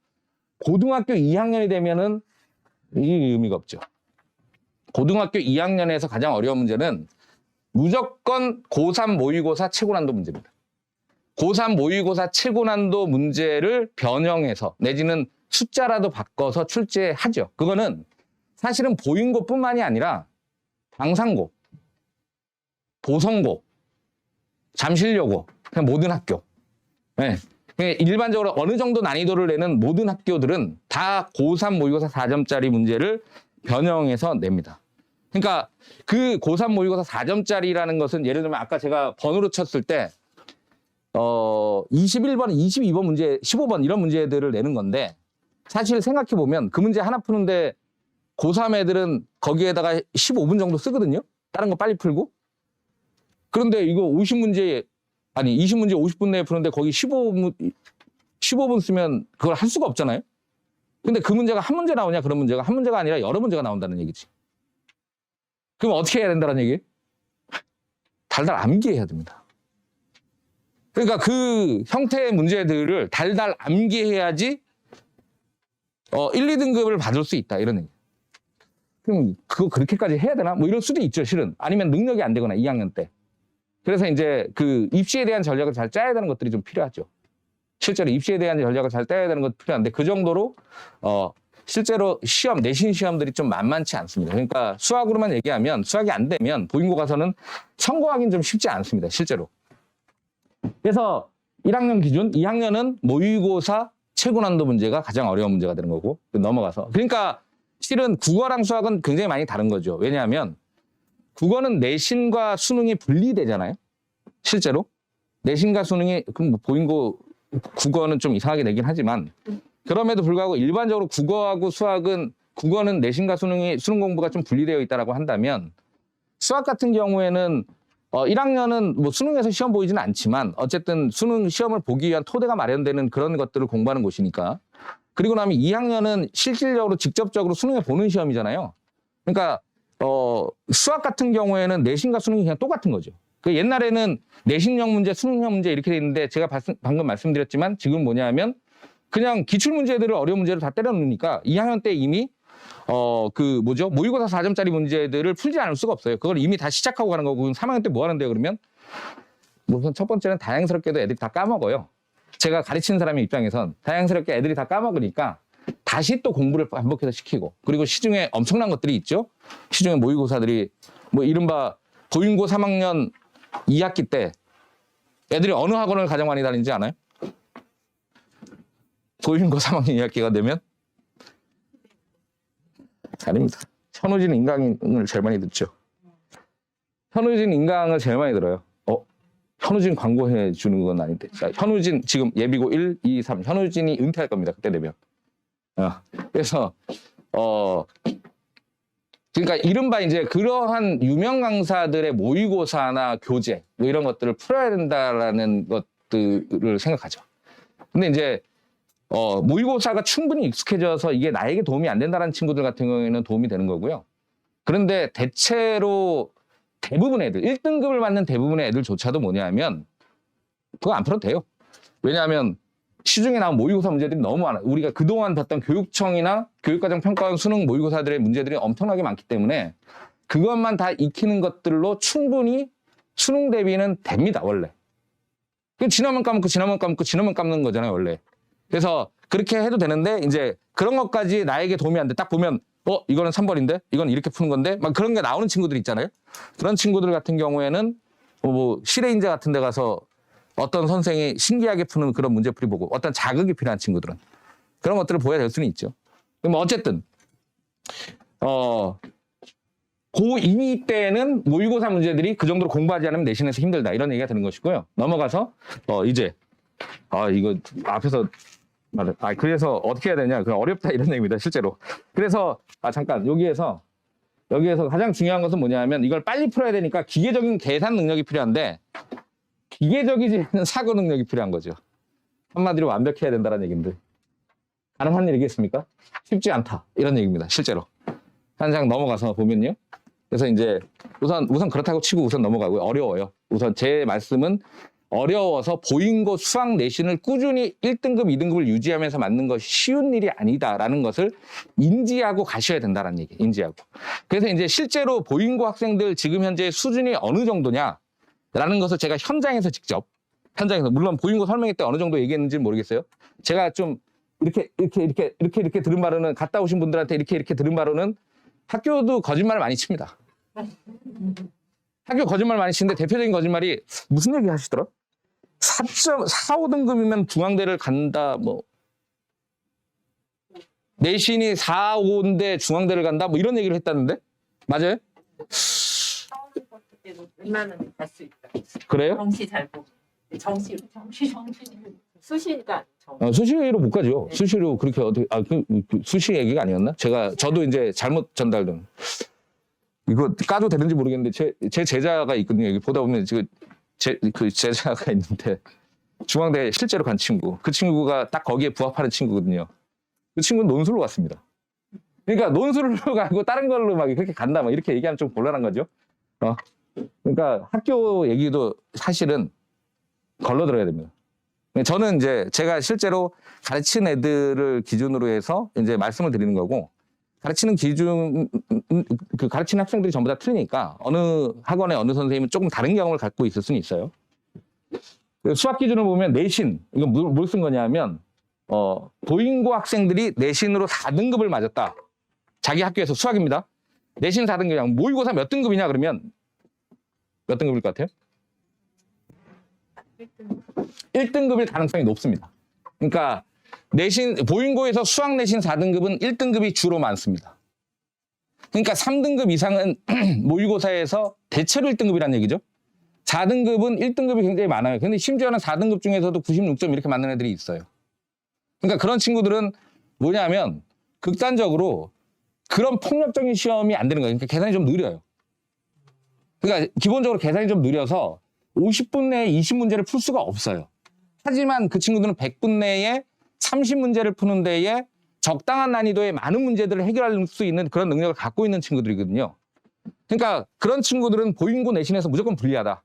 고등학교 2학년이 되면은 이 의미가 없죠. 고등학교 2학년에서 가장 어려운 문제는 무조건 고3 모의고사 최고난도 문제입니다. 고3 모의고사 최고난도 문제를 변형해서 내지는 숫자라도 바꿔서 출제하죠. 그거는 사실은 보인고뿐만이 아니라 방상고, 보성고, 잠실여고, 그냥 모든 학교. 네. 일반적으로 어느 정도 난이도를 내는 모든 학교들은 다 고3 모의고사 4점짜리 문제를 변형해서 냅니다. 그러니까 그 고3 모의고사 4점짜리라는 것은 예를 들면 아까 제가 번호로 쳤을 때 21번, 22번 문제, 15번 이런 문제들을 내는 건데 사실 생각해보면 그 문제 하나 푸는데 고3 애들은 거기에다가 15분 정도 쓰거든요. 다른 거 빨리 풀고. 그런데 이거 20문제 50분 내에 푸는데 거기 15분 쓰면 그걸 할 수가 없잖아요. 근데 그 문제가 한 문제 나오냐? 그런 문제가 한 문제가 아니라 여러 문제가 나온다는 얘기지. 그럼 어떻게 해야 된다는 얘기? 달달 암기해야 됩니다. 그러니까 그 형태의 문제들을 달달 암기해야지 1, 2등급을 받을 수 있다 이런 얘기. 그럼 그거 그렇게까지 해야 되나? 뭐 이럴 수도 있죠, 실은. 아니면 능력이 안 되거나 2학년 때. 그래서 이제 그 입시에 대한 전략을 잘 짜야 되는 것들이 좀 필요하죠. 실제로 입시에 대한 전략을 잘 짜야 되는 것도 필요한데 그 정도로 실제로 내신 시험들이 좀 만만치 않습니다. 그러니까 수학으로만 얘기하면 수학이 안 되면 보인고 가서는 성공하기는 좀 쉽지 않습니다. 실제로. 그래서 1학년 기준, 2학년은 모의고사 최고난도 문제가 가장 어려운 문제가 되는 거고 넘어가서. 그러니까 실은 국어랑 수학은 굉장히 많이 다른 거죠. 왜냐하면 국어는 내신과 수능이 분리되잖아요. 실제로. 내신과 수능이 그럼 뭐 보인고 국어는 좀 이상하게 되긴 하지만 그럼에도 불구하고 일반적으로 국어하고 수학은 국어는 내신과 수능 공부가 좀 분리되어 있다라고 한다면 수학 같은 경우에는 1학년은 뭐 수능에서 시험 보이지는 않지만 어쨌든 수능 시험을 보기 위한 토대가 마련되는 그런 것들을 공부하는 곳이니까 그리고 나면 2학년은 실질적으로 직접적으로 수능에 보는 시험이잖아요. 그러니까 수학 같은 경우에는 내신과 수능이 그냥 똑같은 거죠. 그 옛날에는 내신형 문제, 수능형 문제 이렇게 돼 있는데 제가 방금 말씀드렸지만 지금 뭐냐면 그냥 기출 문제들을 어려운 문제를 다 때려 놓으니까 2학년 때 이미 모의고사 4점짜리 문제들을 풀지 않을 수가 없어요. 그걸 이미 다 시작하고 가는 거고 3학년 때 뭐 하는데요, 그러면? 우선 첫 번째는 다행스럽게도 애들이 다 까먹어요. 제가 가르치는 사람의 입장에선 다행스럽게 애들이 다 까먹으니까 다시 또 공부를 반복해서 시키고 그리고 시중에 엄청난 것들이 있죠. 시중에 모의고사들이 뭐 이른바 보인고 3학년 2학기 때 애들이 어느 학원을 가장 많이 다니는지 아나요? 보인고 3학년 2학기가 되면 아닙니다. 현우진 인강을 제일 많이 듣죠. 현우진 인강을 제일 많이 들어요. 현우진 광고해 주는 건 아닌데. 자, 현우진 지금 예비고 1, 2, 3. 현우진이 은퇴할 겁니다. 그때 되면. 그래서 그러니까 이른바 이제 그러한 유명 강사들의 모의고사나 교재 뭐 이런 것들을 풀어야 된다라는 것들을 생각하죠. 근데 이제 모의고사가 충분히 익숙해져서 이게 나에게 도움이 안 된다는 친구들 같은 경우에는 도움이 되는 거고요. 그런데 대체로 대부분 애들, 1등급을 받는 대부분의 애들조차도 뭐냐면 그거 안 풀어도 돼요. 왜냐하면 시중에 나온 모의고사 문제들이 너무 많아요. 우리가 그동안 봤던 교육청이나 교육과정평가원 수능 모의고사들의 문제들이 엄청나게 많기 때문에 그것만 다 익히는 것들로 충분히 수능 대비는 됩니다, 원래. 지나면 까먹고 지나면 까먹고 지나면 까먹는 거잖아요, 원래. 그래서 그렇게 해도 되는데 이제 그런 것까지 나에게 도움이 안 돼. 딱 보면 이거는 3번인데 이건 이렇게 푸는 건데 막 그런 게 나오는 친구들 있잖아요. 그런 친구들 같은 경우에는 뭐 실외인재 같은 데 가서 어떤 선생이 신기하게 푸는 그런 문제풀이 보고 어떤 자극이 필요한 친구들은 그런 것들을 보여야 될 수는 있죠. 그럼 어쨌든 고2 때는 모의고사 문제들이 그 정도로 공부하지 않으면 내신에서 힘들다. 이런 얘기가 되는 것이고요. 넘어가서, 이제, 이거 앞에서, 그래서 어떻게 해야 되냐. 그 어렵다. 이런 얘기입니다. 실제로. 그래서, 잠깐, 여기에서 가장 중요한 것은 뭐냐면 이걸 빨리 풀어야 되니까 기계적인 계산 능력이 필요한데 기계적이지 않은 사고 능력이 필요한 거죠. 한마디로 완벽해야 된다는 얘기인데 가능한 일이겠습니까? 쉽지 않다. 이런 얘기입니다. 실제로. 한 장 넘어가서 보면요. 그래서 이제 우선 그렇다고 치고 우선 넘어가고요. 어려워요. 우선 제 말씀은 어려워서 보인고 수학 내신을 꾸준히 1등급, 2등급을 유지하면서 맞는 것이 쉬운 일이 아니다라는 것을 인지하고 가셔야 된다는 얘기, 인지하고. 그래서 이제 실제로 보인고 학생들 지금 현재 수준이 어느 정도냐라는 것을 제가 현장에서 물론 보인고 설명회 때 어느 정도 얘기했는지는 모르겠어요. 제가 좀 이렇게 들은 바로는 갔다 오신 분들한테 이렇게 들은 바로는 학교도 거짓말 많이 칩니다. 학교 거짓말 많이 치는데 대표적인 거짓말이 무슨 얘기 하시더라? 4.45등급이면 중앙대를 간다, 내신이 4, 5인데 중앙대를 간다, 이런 얘기를 했다는데? 맞아요? 웬만하면 갈 수 있다. 그래요? 정시 잘 보고. 정시. 수시가 수시로 못 가죠. 네. 수시로 그렇게 어떻게, 수시 얘기가 아니었나? 저도 이제 잘못 전달된. 이거 까도 되는지 모르겠는데, 제 제자가 있거든요. 여기 보다 보면 지금 그 제자가 있는데, 중앙대 실제로 간 친구. 그 친구가 딱 거기에 부합하는 친구거든요. 그 친구는 논술로 갔습니다. 그러니까 논술로 가고 다른 걸로 막 그렇게 간다, 이렇게 얘기하면 좀 곤란한 거죠. 그러니까 학교 얘기도 사실은 걸러 들어야 됩니다. 저는 이제 제가 실제로 가르친 애들을 기준으로 해서 이제 말씀을 드리는 거고, 가르치는 가르치는 학생들이 전부 다 틀리니까 어느 학원의 어느 선생님은 조금 다른 경험을 갖고 있을 수는 있어요. 수학 기준을 보면 내신, 이건 뭘 쓴 거냐면, 보인고 학생들이 내신으로 4등급을 맞았다. 자기 학교에서 수학입니다. 내신 4등급이랑 모의고사 몇 등급이냐 그러면 몇 등급일 것 같아요? 1등급일 가능성이 높습니다. 그러니까 보인고에서 수학 내신 4등급은 1등급이 주로 많습니다. 그러니까 3등급 이상은 모의고사에서 대체로 1등급이라는 얘기죠. 4등급은 1등급이 굉장히 많아요. 근데 심지어는 4등급 중에서도 96점 이렇게 맞는 애들이 있어요. 그러니까 그런 친구들은 뭐냐면 극단적으로 그런 폭력적인 시험이 안 되는 거예요. 그러니까 계산이 좀 느려요. 그러니까 기본적으로 계산이 좀 느려서 50분 내에 20문제를 풀 수가 없어요. 하지만 그 친구들은 100분 내에 30문제를 푸는 데에 적당한 난이도의 많은 문제들을 해결할 수 있는 그런 능력을 갖고 있는 친구들이거든요. 그러니까 그런 친구들은 보인고 내신에서 무조건 불리하다.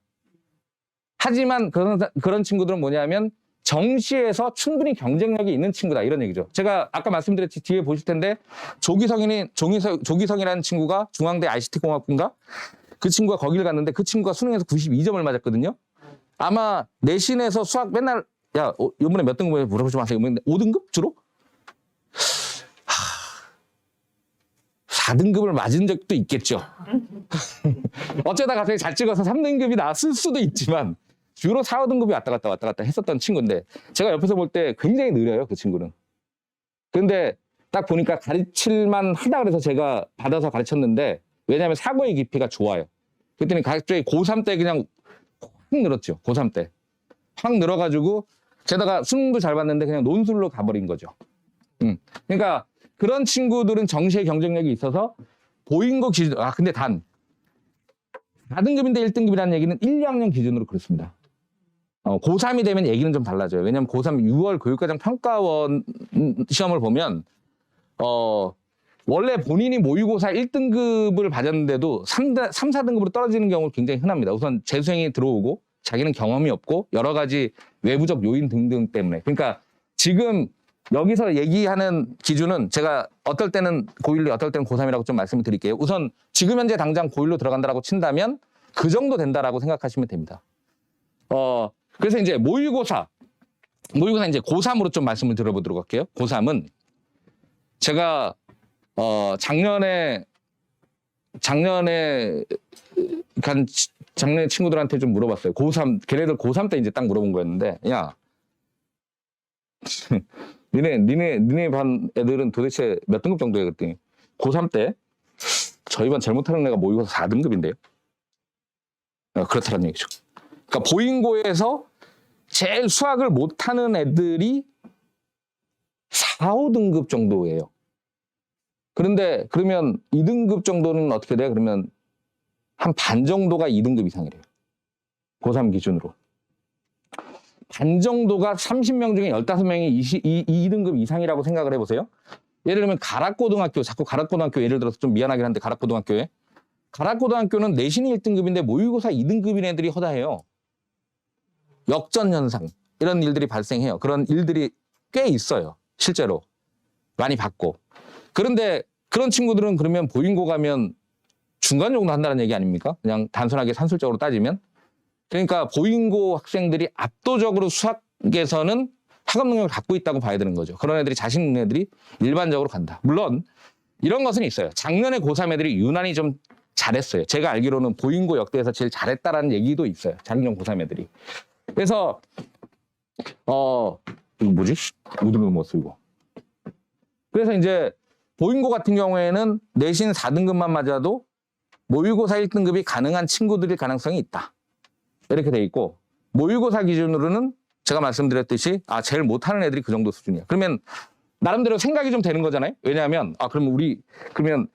하지만 그런 친구들은 뭐냐면 정시에서 충분히 경쟁력이 있는 친구다, 이런 얘기죠. 제가 아까 말씀드렸지, 뒤에 보실 텐데 조기성이라는 친구가 중앙대 ICT공학부인가? 그 친구가 거기를 갔는데 그 친구가 수능에서 92점을 맞았거든요. 아마 내신에서 수학 맨날 이번에 몇 등급에 물어보지 마세요. 5등급 주로? 4등급을 맞은 적도 있겠죠. 어쩌다 갑자기 잘 찍어서 3등급이 나왔을 수도 있지만 주로 4, 5등급이 왔다 갔다 했었던 친구인데 제가 옆에서 볼 때 굉장히 느려요, 그 친구는. 근데 딱 보니까 가르칠만 하다 그래서 제가 받아서 가르쳤는데, 왜냐하면 사고의 깊이가 좋아요. 그랬더니 갑자기 고3 때 그냥 확 늘었죠. 고3 때. 확 늘어가지고 게다가 수능도 잘 봤는데 그냥 논술로 가버린 거죠. 그러니까 그런 친구들은 정시의 경쟁력이 있어서 보인고 기준, 근데 단 4등급인데 1등급이라는 얘기는 1, 2학년 기준으로 그렇습니다. 고3이 되면 얘기는 좀 달라져요. 왜냐하면 고3 6월 교육과정 평가원 시험을 보면 원래 본인이 모의고사 1등급을 받았는데도 3, 4등급으로 떨어지는 경우가 굉장히 흔합니다. 우선 재수생이 들어오고 자기는 경험이 없고 여러 가지 외부적 요인 등등 때문에. 그러니까 지금 여기서 얘기하는 기준은 제가 어떨 때는 고1, 어떨 때는 고3이라고 좀 말씀을 드릴게요. 우선 지금 현재 당장 고1로 들어간다라고 친다면 그 정도 된다라고 생각하시면 됩니다. 그래서 이제 모의고사 이제 고3으로 좀 말씀을 들어보도록 할게요. 고3은 제가 작년에 작년에 친구들한테 좀 물어봤어요. 고3, 걔네들 고3 때 이제 딱 물어본 거였는데, 야, 니네 반 애들은 도대체 몇 등급 정도야? 그랬더니 고3 때 저희 반 제일 못하는 애가 모의고사 4등급인데요. 그렇다는 얘기죠. 그러니까 보인고에서 제일 수학을 못하는 애들이 4, 5등급 정도예요. 그런데 그러면 2등급 정도는 어떻게 돼요? 그러면 한 반 정도가 2등급 이상이래요. 고3 기준으로. 반 정도가 30명 중에 15명이 2등급 이상이라고 생각을 해보세요. 예를 들면 가락고등학교, 자꾸 가락고등학교 예를 들어서 좀 미안하긴 한데 가락고등학교에. 가락고등학교는 내신이 1등급인데 모의고사 2등급인 애들이 허다해요. 역전 현상 이런 일들이 발생해요. 그런 일들이 꽤 있어요. 실제로. 많이 봤고. 그런데 그런 친구들은 그러면 보인고 가면 중간 정도 한다는 얘기 아닙니까? 그냥 단순하게 산술적으로 따지면. 그러니까 보인고 학생들이 압도적으로 수학에서는 학업 능력을 갖고 있다고 봐야 되는 거죠. 그런 애들이 자신 있는 애들이 일반적으로 간다. 물론 이런 것은 있어요. 작년에 고3 애들이 유난히 좀 잘했어요. 제가 알기로는 보인고 역대에서 제일 잘했다라는 얘기도 있어요. 작년 고3 애들이. 그래서 이거 뭐지? 우드는 못 쓰고. 그래서 이제 보인고 같은 경우에는 내신 4등급만 맞아도 모의고사 1등급이 가능한 친구들일 가능성이 있다. 이렇게 돼 있고 모의고사 기준으로는 제가 말씀드렸듯이 제일 못하는 애들이 그 정도 수준이야. 그러면 나름대로 생각이 좀 되는 거잖아요. 왜냐하면 그러면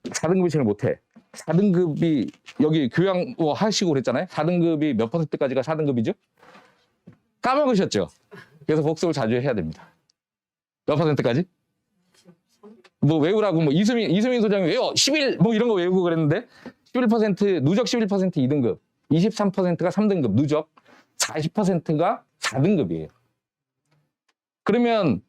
4등급이 제일 못해. 4등급이 여기 교양 하시고 그랬잖아요. 4등급이 몇 %까지가 4등급이죠? 까먹으셨죠? 그래서 복습을 자주 해야 됩니다. 몇 %까지? 뭐 외우라고 이수민 소장이 외워 11 뭐 이런 거 외우고 그랬는데 11% 누적 11% 2등급, 23%가 3등급 누적, 40%가 4등급이에요. 그러면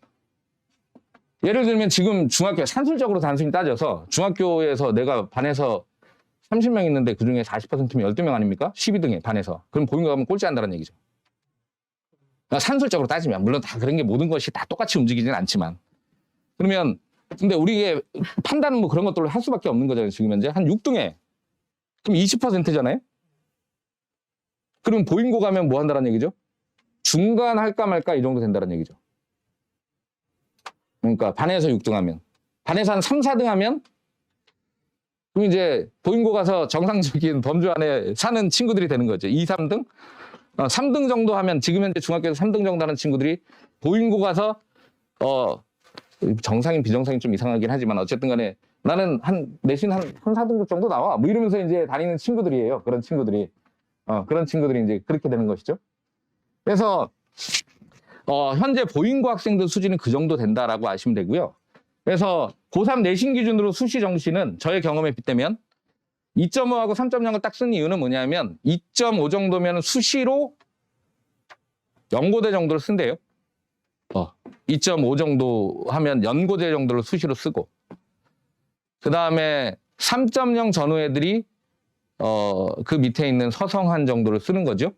예를 들면 지금 중학교 산술적으로 단순히 따져서 중학교에서 내가 반에서 30명 있는데 그중에 40%면 12명 아닙니까? 12등에 반에서. 그럼 보인고 가면 꼴찌한다는 얘기죠. 그러니까 산술적으로 따지면 물론 다 그런 게 모든 것이 다 똑같이 움직이지는 않지만 그러면 근데 우리의 판단은 뭐 그런 것들을 할 수밖에 없는 거잖아요. 지금 현재 한 6등에 그럼 20%잖아요. 그럼 보인고 가면 뭐 한다는 얘기죠? 중간 할까 말까 이 정도 된다는 얘기죠. 그러니까 반에서 6등 하면 반에서 한 3, 4등 하면 그럼 이제 보인고 가서 정상적인 범주 안에 사는 친구들이 되는 거죠. 2, 3등? 3등 정도 하면 지금 현재 중학교에서 3등 정도 하는 친구들이 보인고 가서 정상인 비정상인 좀 이상하긴 하지만 어쨌든 간에 나는 내신 한 4등급 정도 나와 뭐 이러면서 이제 다니는 친구들이에요. 그런 친구들이 이제 그렇게 되는 것이죠. 그래서 현재 보인고 학생들 수준은 그 정도 된다라고 아시면 되고요. 그래서 고3 내신 기준으로 수시 정시는 저의 경험에 빗대면 2.5하고 3.0을 딱 쓴 이유는 뭐냐면 2.5 정도면 수시로 연고대 정도를 쓴대요. 2.5 정도 하면 연고대 정도를 수시로 쓰고 그 다음에 3.0 전후 애들이 그 밑에 있는 서성한 정도를 쓰는 거죠.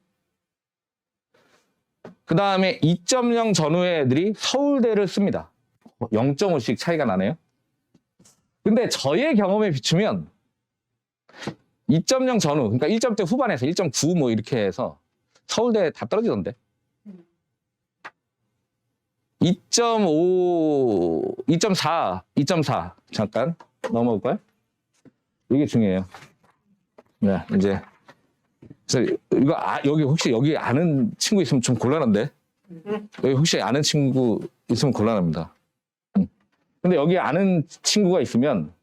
그 다음에 2.0 전후의 애들이 서울대를 씁니다. 0.5씩 차이가 나네요. 근데 저의 경험에 비추면 2.0 전후, 그러니까 1점대 후반에서 1.9 뭐 이렇게 해서 서울대 다 떨어지던데. 2.5, 2.4 잠깐 넘어올까요? 이게 중요해요. 네, 이제 그래서 이거 여기 혹시 여기 아는 친구 있으면 좀 곤란한데. 여기 혹시 아는 친구 있으면 곤란합니다. 근데 여기 아는 친구가 있으면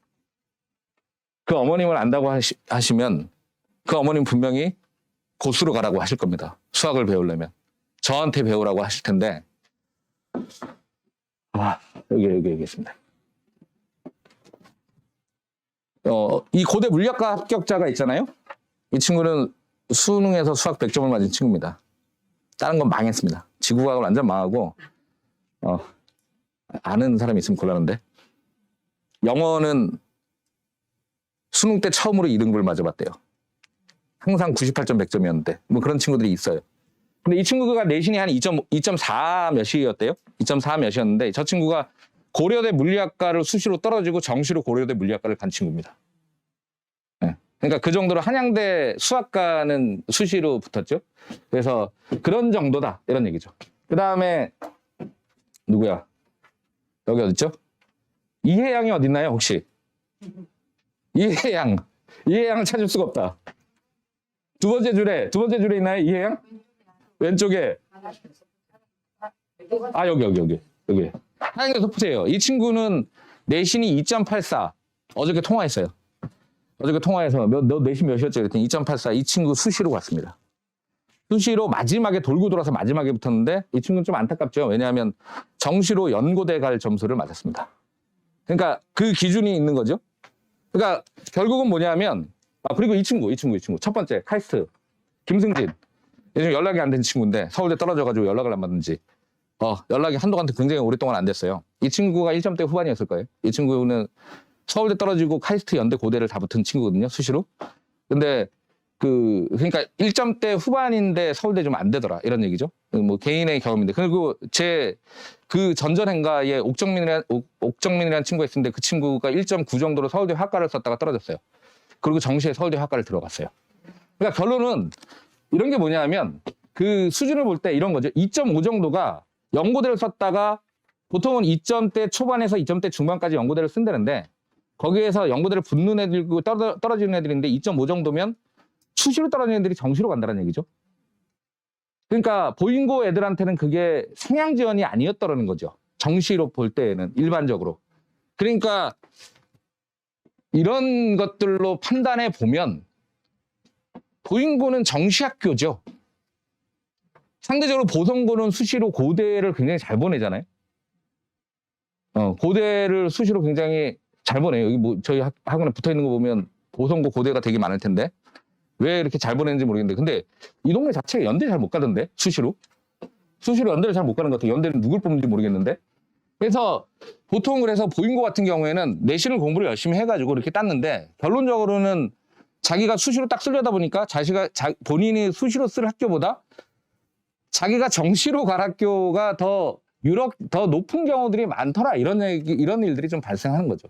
그 어머님을 안다고 하시면 그 어머님 분명히 고수로 가라고 하실 겁니다. 수학을 배우려면. 저한테 배우라고 하실 텐데 여기 있습니다. 이 고대 물리학과 합격자가 있잖아요. 이 친구는 수능에서 수학 100점을 맞은 친구입니다. 다른 건 망했습니다. 지구과학은 완전 망하고 아는 사람이 있으면 곤란한데 영어는 수능 때 처음으로 2등급을 맞아봤대요. 항상 98점 100점이었는데 뭐 그런 친구들이 있어요. 근데 이 친구가 내신이 한 2.4 몇이었대요. 2.4 몇이었는데 저 친구가 고려대 물리학과를 수시로 떨어지고 정시로 고려대 물리학과를 간 친구입니다. 네. 그러니까 그 정도로 한양대 수학과는 수시로 붙었죠. 그래서 그런 정도다 이런 얘기죠. 그 다음에 누구야? 여기 어딨죠? 이혜양이 어딨나요 혹시? 이해양. 이해양을 찾을 수가 없다. 두 번째 줄에 있나요? 이해양? 왼쪽에. 아, 여기. 하얀 소프트예요. 이 친구는 내신이 2.84. 어저께 통화했어요. 너 내신 몇이었죠? 그랬더니 2.84. 이 친구 수시로 갔습니다. 수시로 마지막에 돌고 돌아서 마지막에 붙었는데 이 친구는 좀 안타깝죠. 왜냐하면 정시로 연고대 갈 점수를 맞았습니다. 그러니까 그 기준이 있는 거죠. 그러니까 결국은 뭐냐면 그리고 이 친구 첫 번째 카이스트 김승진 요즘 연락이 안 된 친구인데 서울대 떨어져가지고 연락을 안 받는지 연락이 한동안 굉장히 오랫동안 안 됐어요. 이 친구가 1점대 후반이었을 거예요. 이 친구는 서울대 떨어지고 카이스트 연대 고대를 다 붙은 친구거든요. 수시로. 근데 그러니까 1점대 후반인데 서울대 좀 안 되더라 이런 얘기죠. 뭐 개인의 경험인데 그리고 제 그 전전행가에 옥정민이라는 친구가 있었는데 그 친구가 1.9 정도로 서울대 학과를 썼다가 떨어졌어요. 그리고 정시에 서울대 학과를 들어갔어요. 그러니까 결론은 이런 게 뭐냐면 그 수준을 볼 때 이런 거죠. 2.5 정도가 연고대를 썼다가 보통은 2점대 초반에서 2점대 중반까지 연고대를 쓴다는데 거기에서 연고대를 붙는 애들고 떨어지는 애들인데 2.5 정도면 수시로 떨어지는 애들이 정시로 간다는 얘기죠. 그러니까 보인고 애들한테는 그게 상향 지원이 아니었다는 거죠. 정시로 볼 때에는 일반적으로. 그러니까 이런 것들로 판단해 보면 보인고는 정시 학교죠. 상대적으로 보성고는 수시로 고대를 굉장히 잘 보내잖아요. 고대를 수시로 굉장히 잘 보내요. 여기 뭐 저희 학원에 붙어 있는 거 보면 보성고 고대가 되게 많을 텐데 왜 이렇게 잘 보내는지 모르겠는데 근데 이 동네 자체가 연대 잘 못 가던데 수시로 연대를 잘 못 가는 것 같아요. 연대는 누굴 뽑는지 모르겠는데 그래서 보통 그래서 보인고 같은 경우에는 내신을 공부를 열심히 해가지고 이렇게 땄는데 결론적으로는 자기가 수시로 딱 쓰려다 보니까 본인이 수시로 쓸 학교보다 자기가 정시로 갈 학교가 더 높은 경우들이 많더라 이런 일들이 좀 발생하는 거죠.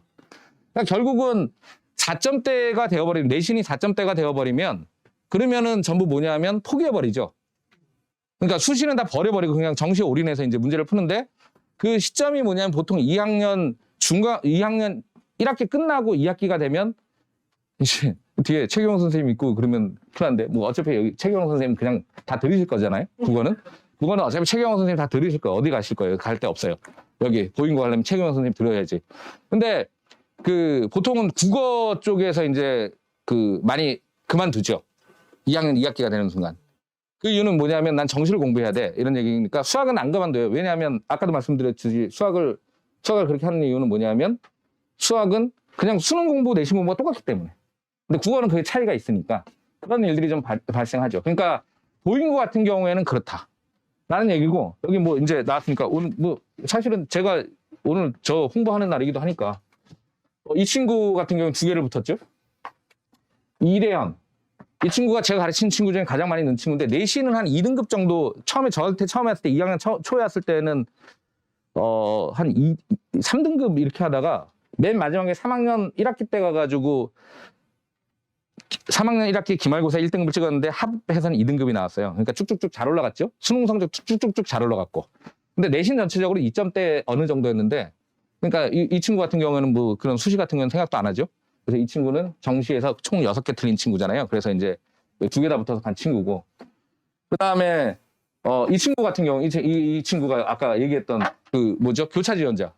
그러니까 결국은 4점대가 되어버리면 내신이 4점대가 되어버리면 그러면은 전부 뭐냐면 포기해버리죠. 그러니까 수시는 다 버려버리고 그냥 정시에 올인해서 이제 문제를 푸는데 그 시점이 뭐냐면 보통 2학년 1학기 끝나고 2학기가 되면 이제 뒤에 최경영 선생님 있고 그러면 큰일 난데 뭐 어차피 여기 최경영 선생님 그냥 다 들으실 거잖아요. 국어는 어차피 최경영 선생님 다 들으실 거예요. 어디 가실 거예요? 갈 데 없어요. 여기 보인고 하려면 최경영 선생님 들어야지. 근데 보통은 국어 쪽에서 이제 많이 그만두죠. 2학년 2학기가 되는 순간. 그 이유는 뭐냐면 난 정시를 공부해야 돼. 이런 얘기니까 수학은 안 그만둬요. 왜냐하면 아까도 말씀드렸듯이 수학을 그렇게 하는 이유는 뭐냐면 수학은 그냥 수능 공부, 내신 공부가 똑같기 때문에. 근데 국어는 그게 차이가 있으니까 그런 일들이 좀 발생하죠. 그러니까 보인고 같은 경우에는 그렇다. 라는 얘기고 여기 뭐 이제 나왔으니까 오늘 뭐 사실은 제가 오늘 저 홍보하는 날이기도 하니까 이 친구 같은 경우는 2개를 붙었죠. 이래현. 이 친구가 제가 가르친 친구 중에 가장 많이 는 친구인데 내신은 한 2등급 정도 저한테 처음에 왔을 때 2학년 초에 왔을 때는 한 3등급 이렇게 하다가 맨 마지막에 3학년 1학기 때 가가지고 3학년 1학기 기말고사 1등급을 찍었는데 합해서는 2등급이 나왔어요. 그러니까 쭉쭉쭉 잘 올라갔죠. 수능 성적 쭉쭉쭉 잘 올라갔고. 근데 내신 전체적으로 2점대 어느 정도였는데 그러니까 이 친구 같은 경우에는 뭐 그런 수시 같은 경우는 생각도 안 하죠. 그래서 이 친구는 정시에서 총 6개 틀린 친구잖아요. 그래서 이제 2개 다 붙어서 간 친구고. 그 다음에 이 친구 같은 경우 이 친구가 아까 얘기했던 교차 지원자.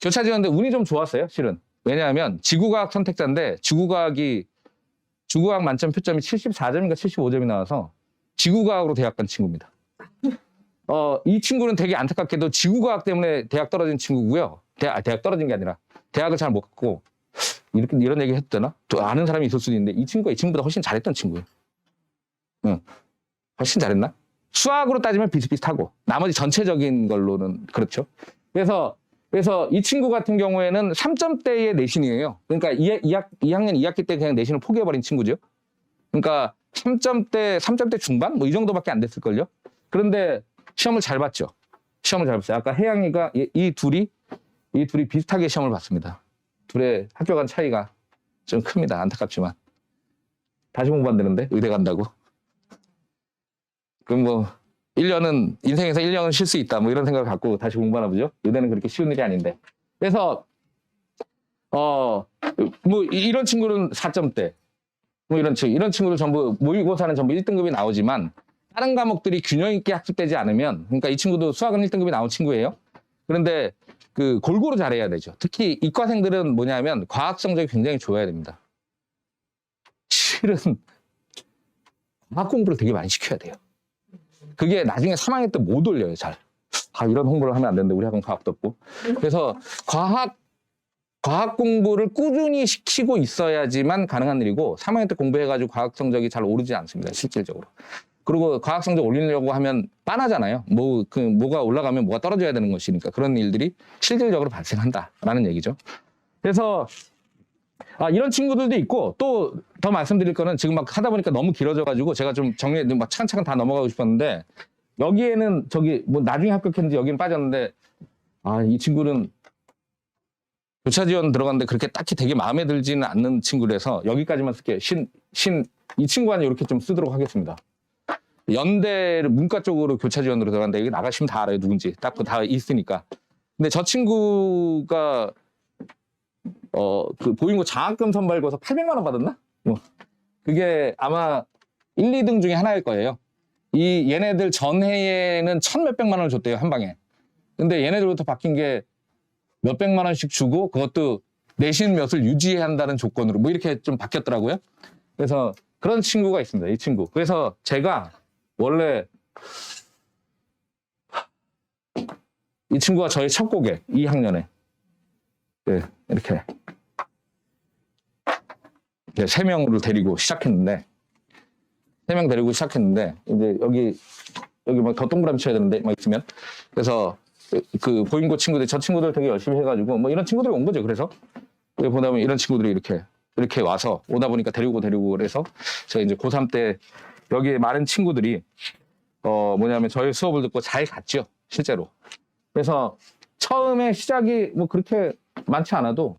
교차 지원자 운이 좀 좋았어요. 실은. 왜냐하면 지구과학 선택자인데 지구과학 만점 표점이 74점인가 75점이 나와서 지구과학으로 대학 간 친구입니다. 이 친구는 되게 안타깝게도 지구과학 때문에 대학 떨어진 친구고요. 대학 떨어진 게 아니라 대학을 잘 못 갔고 이런 얘기 해도 되나? 또 아는 사람이 있을 수도 있는데 이 친구가 이 친구보다 훨씬 잘했던 친구예요. 응. 훨씬 잘했나? 수학으로 따지면 비슷비슷하고 나머지 전체적인 걸로는 그렇죠. 그래서 이 친구 같은 경우에는 3점대의 내신이에요. 그러니까 2학년 2학기 때 그냥 내신을 포기해버린 친구죠. 그러니까 3점대 중반? 뭐 이 정도밖에 안 됐을걸요. 그런데 시험을 잘 봤죠. 시험을 잘 봤어요. 아까 혜양이가 이 둘이 비슷하게 시험을 봤습니다. 둘의 학교 간 차이가 좀 큽니다. 안타깝지만. 다시 공부한다는데 의대 간다고. 그럼 뭐 1년은 인생에서 1년은 쉴 수 있다. 뭐 이런 생각을 갖고 다시 공부하나 보죠. 의대는 그렇게 쉬운 일이 아닌데. 그래서 뭐 이런 친구는 4점대, 뭐 이런 친구들 전부 모의고사는 전부 1등급이 나오지만 다른 과목들이 균형 있게 학습되지 않으면, 그러니까 이 친구도 수학은 1등급이 나온 친구예요. 그런데 그 골고루 잘해야 되죠. 특히 이과생들은 뭐냐면 과학 성적이 굉장히 좋아야 됩니다. 실은 과학 공부를 되게 많이 시켜야 돼요. 그게 나중에 3학년 때 못 올려요, 잘. 이런 홍보를 하면 안 되는데 우리 학원 과학도 없고. 그래서 과학 공부를 꾸준히 시키고 있어야지만 가능한 일이고 3학년 때 공부해가지고 과학 성적이 잘 오르지 않습니다, 실질적으로. 그리고 과학 성적 올리려고 하면 빤하잖아요. 뭐가 올라가면 뭐가 떨어져야 되는 것이니까 그런 일들이 실질적으로 발생한다라는 얘기죠. 그래서 이런 친구들도 있고, 또 더 말씀드릴 거는 지금 막 하다 보니까 너무 길어져가지고 제가 좀 정리해, 막 차근차근 다 넘어가고 싶었는데, 여기에는 뭐 나중에 합격했는지 여기는 빠졌는데, 이 친구는 교차 지원 들어갔는데 그렇게 딱히 되게 마음에 들지는 않는 친구라서 여기까지만 쓸게요. 이 친구는 이렇게 좀 쓰도록 하겠습니다. 연대 문과 쪽으로 교차 지원으로 들어갔는데 여기 나가시면 다 알아요, 누군지. 딱 다 있으니까. 근데 저 친구가 그 보인고 장학금 선발고서 800만 원 받았나? 그게 아마 1, 2등 중에 하나일 거예요. 얘네들 전해에는 1,000몇백만 원을 줬대요, 한 방에. 근데 얘네들부터 바뀐 게 몇백만 원씩 주고 그것도 내신 몇을 유지해야 한다는 조건으로 뭐 이렇게 좀 바뀌었더라고요. 그래서 그런 친구가 있습니다, 이 친구. 그래서 제가 원래 이 친구가 저의 첫 고객, 2학년에. 네, 이렇게. 3명을 데리고 시작했는데, 이제 여기 막 더 동그라미 쳐야 되는데, 막 있으면. 그래서 그 보인고 친구들, 저 친구들 되게 열심히 해가지고, 뭐 이런 친구들이 온 거죠. 그래서. 여기 보다 보면 이런 친구들이 이렇게 와서, 오다 보니까 데리고 그래서, 제가 이제 고3 때 여기에 많은 친구들이, 뭐냐면 저희 수업을 듣고 잘 갔죠. 실제로. 그래서 처음에 시작이 뭐 그렇게 많지 않아도,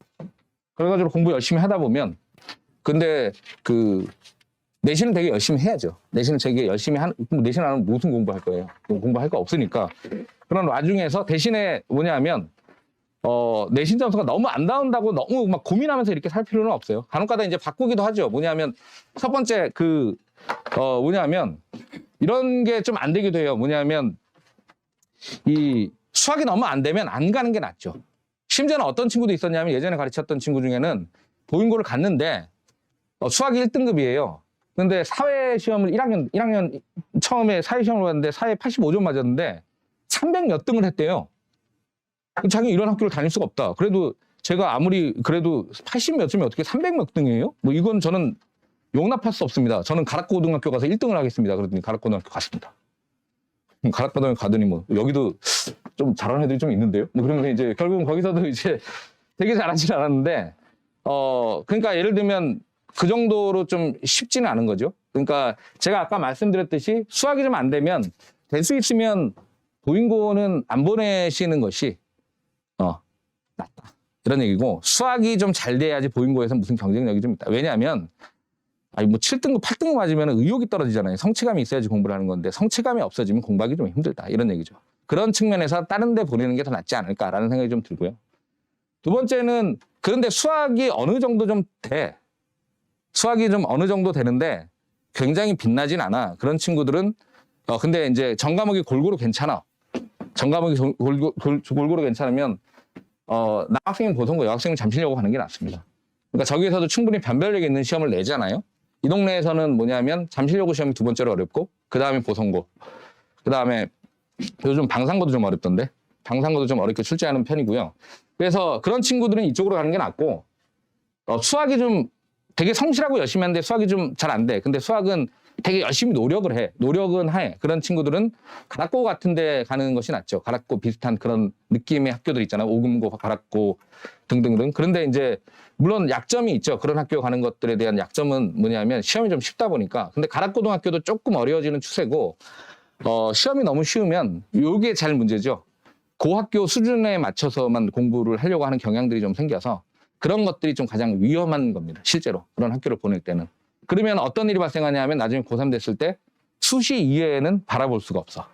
그래가지고 공부 열심히 하다 보면, 근데 내신은 되게 열심히 해야죠. 내신은 되게 열심히 내신 안 하면 무슨 공부할 거예요. 공부할 거 없으니까. 그런 와중에서 대신에 뭐냐면, 내신 점수가 너무 안 나온다고 너무 막 고민하면서 이렇게 살 필요는 없어요. 간혹가다 이제 바꾸기도 하죠. 뭐냐면, 첫 번째 뭐냐면, 이런 게 좀 안 되기도 해요. 뭐냐면, 이 수학이 너무 안 되면 안 가는 게 낫죠. 심지어는 어떤 친구도 있었냐면, 예전에 가르쳤던 친구 중에는 보인고를 갔는데, 수학이 1등급이에요. 근데 사회시험을 1학년 처음에 사회시험을 봤는데 사회 85점 맞았는데 300 몇 등을 했대요. 자기 이런 학교를 다닐 수가 없다. 그래도 제가 아무리 그래도 80 몇 점이 어떻게 300 몇 등이에요? 뭐 이건 저는 용납할 수 없습니다. 저는 가락고등학교 가서 1등을 하겠습니다. 그랬더니 가락고등학교 갔습니다. 가락고등학교 가더니 뭐 여기도 좀 잘하는 애들이 좀 있는데요. 뭐 그러면 이제 결국은 거기서도 이제 되게 잘하진 않았는데 그러니까 예를 들면 그 정도로 좀 쉽지는 않은 거죠. 그러니까 제가 아까 말씀드렸듯이 수학이 좀 안 되면 될 수 있으면 보인고는 안 보내시는 것이 낫다. 이런 얘기고 수학이 좀 잘 돼야지 보인고에서 무슨 경쟁력이 좀 있다. 왜냐하면 뭐 7등급, 8등급 맞으면 의욕이 떨어지잖아요. 성취감이 있어야지 공부를 하는 건데 성취감이 없어지면 공부하기 좀 힘들다. 이런 얘기죠. 그런 측면에서 다른 데 보내는 게 더 낫지 않을까라는 생각이 좀 들고요. 두 번째는 그런데 수학이 어느 정도 좀 돼. 수학이 좀 어느 정도 되는데 굉장히 빛나진 않아. 그런 친구들은 근데 이제 전 과목이 골고루 괜찮아. 전 과목이 골고루 괜찮으면 남학생은 보통고 여학생은 잠시려고 하는 게 낫습니다. 그러니까 저기에서도 충분히 변별력 있는 시험을 내잖아요. 이 동네에서는 뭐냐면 잠실여고 시험이 두 번째로 어렵고 그 다음에 보성고, 그 다음에 요즘 방상고도 좀 어렵던데 방상고도 좀 어렵게 출제하는 편이고요. 그래서 그런 친구들은 이쪽으로 가는 게 낫고 수학이 좀 되게 성실하고 열심히 하는데 수학이 좀 잘 안 돼. 근데 수학은 되게 열심히 노력을 해. 노력은 해. 그런 친구들은 가락고 같은 데 가는 것이 낫죠. 가락고 비슷한 그런 느낌의 학교들 있잖아요. 오금고, 가락고 등등등. 그런데 이제 물론 약점이 있죠. 그런 학교 가는 것들에 대한 약점은 뭐냐면 시험이 좀 쉽다 보니까. 근데 가락고등학교도 조금 어려워지는 추세고 시험이 너무 쉬우면 요게 잘 문제죠. 그 학교 수준에 맞춰서만 공부를 하려고 하는 경향들이 좀 생겨서 그런 것들이 좀 가장 위험한 겁니다. 실제로 그런 학교를 보낼 때는. 그러면 어떤 일이 발생하냐 하면 나중에 고3 됐을 때 수시 이외에는 바라볼 수가 없어.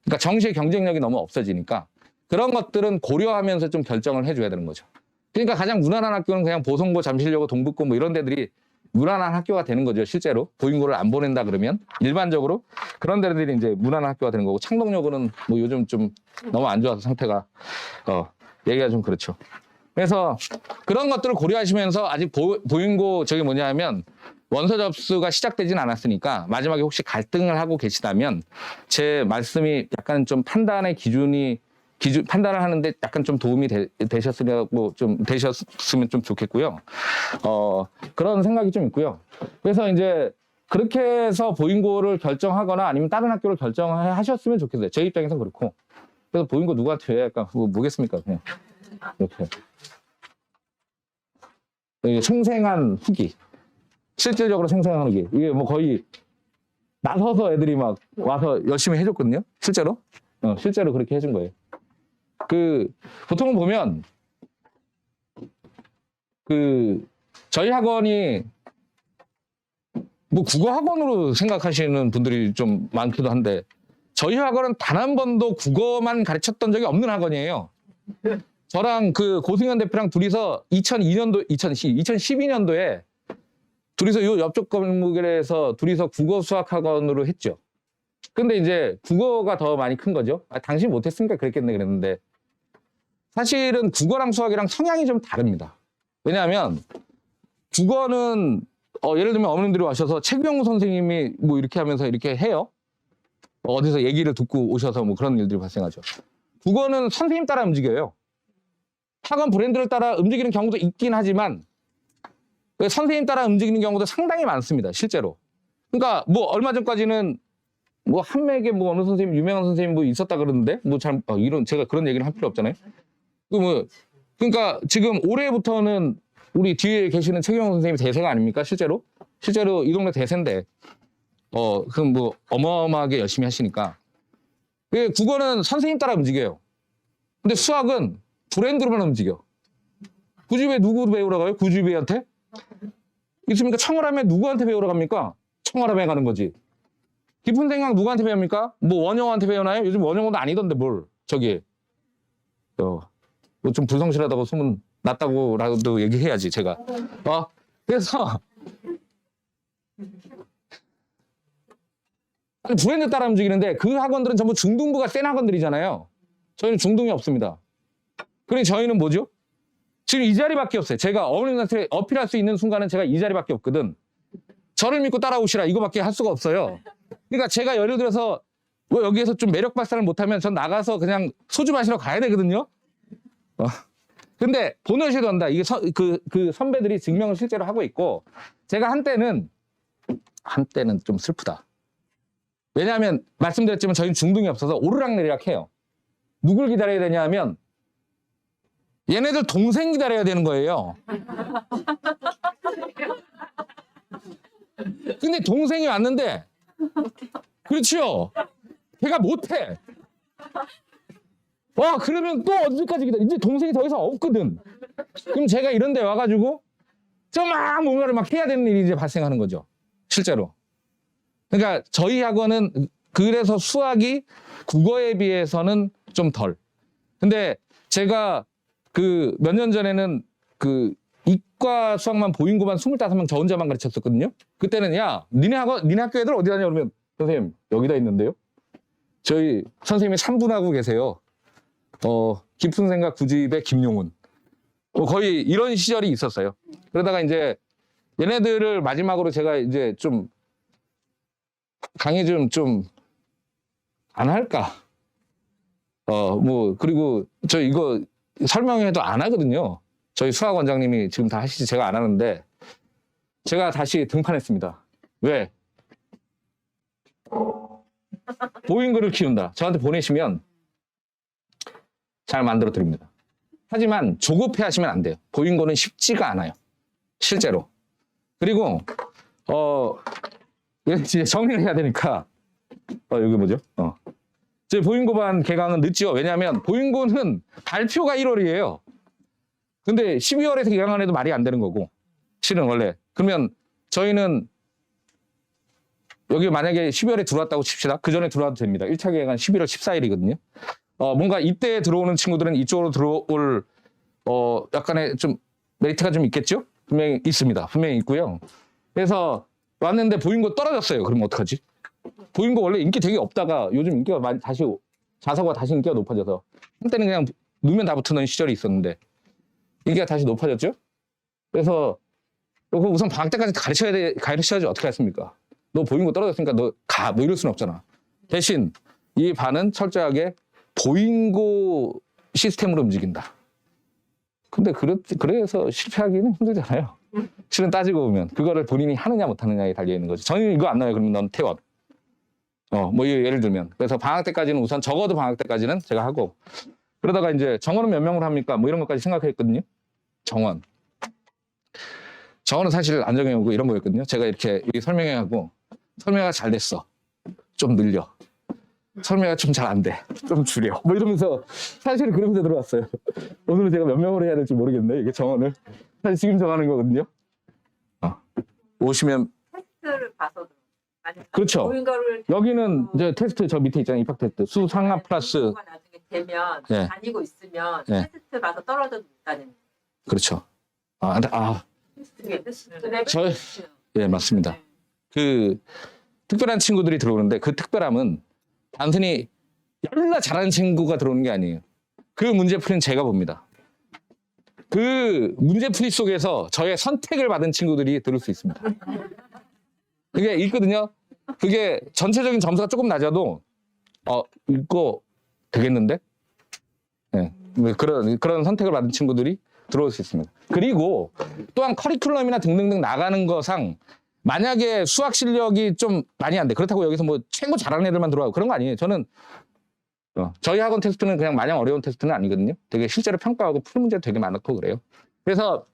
그러니까 정시의 경쟁력이 너무 없어지니까 그런 것들은 고려하면서 좀 결정을 해줘야 되는 거죠. 그러니까 가장 무난한 학교는 그냥 보성고, 잠실여고, 동북고 뭐 이런 데들이 무난한 학교가 되는 거죠. 실제로 보인고를 안 보낸다 그러면 일반적으로 그런 데들이 이제 무난한 학교가 되는 거고, 창동여고는 뭐 요즘 좀 너무 안 좋아서 상태가 얘기가 좀 그렇죠. 그래서 그런 것들을 고려하시면서 아직 보인고 저기 뭐냐면 원서 접수가 시작되진 않았으니까 마지막에 혹시 갈등을 하고 계시다면 제 말씀이 약간 좀 판단의 판단을 하는데 약간 좀 도움이 되셨으면 좀 좋겠고요. 그런 생각이 좀 있고요. 그래서 이제 그렇게 해서 보인고를 결정하거나 아니면 다른 학교를 결정하셨으면 좋겠어요. 제 입장에서는 그렇고. 그래서 보인고 누구한테 왜 약간 뭐겠습니까? 그냥 이렇게. 생생한 후기. 실질적으로 생생한 후기. 이게 뭐 거의 나서서 애들이 막 와서 열심히 해줬거든요. 실제로. 실제로 그렇게 해준 거예요. 보통은 보면, 저희 학원이, 뭐 국어 학원으로 생각하시는 분들이 좀 많기도 한데, 저희 학원은 단 한 번도 국어만 가르쳤던 적이 없는 학원이에요. 저랑 고승현 대표랑 둘이서 2012년도에 둘이서 요 옆쪽 건물에서 둘이서 국어 수학 학원으로 했죠. 근데 이제 국어가 더 많이 큰 거죠. 당신 못했으니까 그랬겠네 그랬는데, 사실은 국어랑 수학이랑 성향이 좀 다릅니다. 왜냐하면 국어는 예를 들면 어머님들이 와셔서 최경우 선생님이 뭐 이렇게 하면서 이렇게 해요. 어디서 얘기를 듣고 오셔서 뭐 그런 일들이 발생하죠. 국어는 선생님 따라 움직여요. 학원 브랜드를 따라 움직이는 경우도 있긴 하지만 선생님 따라 움직이는 경우도 상당히 많습니다. 실제로. 그러니까 뭐 얼마 전까지는 뭐 한맥에 뭐 어느 선생님 유명한 선생님 뭐 있었다 그러는데 뭐 잘 이런 제가 그런 얘기는 할 필요 없잖아요. 그러니까 지금 올해부터는 우리 뒤에 계시는 최경영 선생님이 대세가 아닙니까? 실제로 이 동네 대세인데 그럼 뭐 어마어마하게 열심히 하시니까. 국어는 선생님 따라 움직여요. 근데 수학은 브랜드로만 움직여. 구주배 누구 배우러 가요? 구주배한테? 있습니까? 청어람에 누구한테 배우러 갑니까? 청어람에 가는 거지. 깊은 생각 누구한테 배웁니까? 뭐 원영한테 배우나요? 요즘 원영어도 아니던데 뭘 저기 뭐 좀 불성실하다고 소문 났다고라도 얘기해야지 제가. 그래서 브랜드 따라 움직이는데 그 학원들은 전부 중등부가 센 학원들이잖아요. 저희는 중등이 없습니다. 그러니 저희는 뭐죠? 지금 이 자리밖에 없어요. 제가 어머님한테 어필할 수 있는 순간은 제가 이 자리밖에 없거든. 저를 믿고 따라오시라 이거밖에 할 수가 없어요. 그러니까 제가 예를 들어서 뭐 여기에서 좀 매력 발산을 못하면 전 나가서 그냥 소주 마시러 가야 되거든요. 근데 보너시도 한다. 이게 그 선배들이 증명을 실제로 하고 있고, 제가 한때는 좀 슬프다. 왜냐하면 말씀드렸지만 저희는 중등이 없어서 오르락내리락 해요. 누굴 기다려야 되냐 하면 얘네들 동생 기다려야 되는 거예요. 근데 동생이 왔는데 그렇죠. 걔가 못해. 그러면 또 어디까지 기다려. 이제 동생이 더 이상 없거든. 그럼 제가 이런 데 와가지고 막 뭔가를 막 해야 되는 일이 이제 발생하는 거죠. 실제로. 그러니까 저희 학원은 그래서 수학이 국어에 비해서는 좀 덜. 근데 제가 몇 년 전에는 이과 수학만 보인고만 25명 저 혼자만 가르쳤었거든요. 그때는 니네 학교 애들 어디 다녀? 그러면 선생님 여기다 있는데요. 저희 선생님이 3분하고 계세요. 깊은 생각 구집의 김용훈. 거의 이런 시절이 있었어요. 그러다가 이제 얘네들을 마지막으로 제가 이제 좀 강의 좀 안 할까. 그리고 저 이거 설명해도 안 하거든요. 저희 수학 원장님이 지금 다 하시지 제가 안 하는데 제가 다시 등판했습니다. 왜? 보인글을 키운다. 저한테 보내시면 잘 만들어 드립니다. 하지만 조급해 하시면 안 돼요. 보인고는 쉽지가 않아요. 실제로. 그리고 이제 정리를 해야 되니까 여기 뭐죠? 제 보인고반 개강은 늦죠. 왜냐하면 보인고는 발표가 1월이에요. 근데 12월에서 개강을 해도 말이 안 되는 거고 실은 원래. 그러면 저희는 여기 만약에 12월에 들어왔다고 칩시다. 그 전에 들어와도 됩니다. 1차 개강은 11월 14일이거든요. 뭔가 이때 들어오는 친구들은 이쪽으로 들어올 약간의 좀 메리트가 좀 있겠죠? 분명히 있습니다. 분명히 있고요. 그래서 왔는데 보인고 떨어졌어요. 그러면 어떡하지? 보인고 원래 인기 되게 없다가 요즘 인기가 많이 다시 자사고가 다시 인기가 높아져서 한때는 그냥 누면 다 붙는 시절이 있었는데 인기가 다시 높아졌죠? 그래서 우선 방학 때까지 가르쳐야지 어떻게 했습니까? 너 보인고 떨어졌으니까 너 가. 뭐 이럴 수는 없잖아. 대신 이 반은 철저하게 보인고 시스템으로 움직인다. 근데 그래서 실패하기는 힘들잖아요. 실은 따지고 보면 그거를 본인이 하느냐 못하느냐에 달려있는 거지. 저는 이거 안 나와요. 그러면 넌 퇴원. 뭐 예를 들면. 그래서 방학 때까지는 우선 적어도 방학 때까지는 제가 하고 그러다가 이제 정원은 몇 명으로 합니까? 뭐 이런 것까지 생각했거든요. 정원은 사실 안 정해오고 이런 거였거든요. 제가 이렇게 설명해하고 설명회가 잘 됐어. 좀 늘려. 설명회가 좀 잘 안 돼. 좀 줄여. 뭐 이러면서 사실 그러면서 들어왔어요. 오늘은 제가 몇 명으로 해야 될지 모르겠네. 이게 정원을. 사실 지금 정하는 거거든요. 오시면 테스트를 봐서도 아니면 그렇죠. 보인 거를 여기는 이제 테스트 저 밑에 있잖아요. 입학 테스트. 수 상하 플러스. 나중에 되면 네. 다니고 있으면 네. 테스트 봐서 떨어져도 못 다니는. 그렇죠. 테스트. 저 예, 맞습니다. 그 특별한 친구들이 들어오는데 그 특별함은 단순히 열나 잘하는 친구가 들어오는 게 아니에요. 그 문제풀이는 제가 봅니다. 그 문제풀이 속에서 저의 선택을 받은 친구들이 들을 수 있습니다. 그게 있거든요. 그게 전체적인 점수가 조금 낮아도 읽고 되겠는데? 네. 그런 선택을 받은 친구들이 들어올 수 있습니다. 그리고 또한 커리큘럼이나 등등등 나가는 거상 만약에 수학 실력이 좀 많이 안 돼. 그렇다고 여기서 뭐 최고 잘하는 애들만 들어가고 그런 거 아니에요. 저는 저희 학원 테스트는 그냥 마냥 어려운 테스트는 아니거든요. 되게 실제로 평가하고 푸는 문제도 되게 많고 그래요. 그래서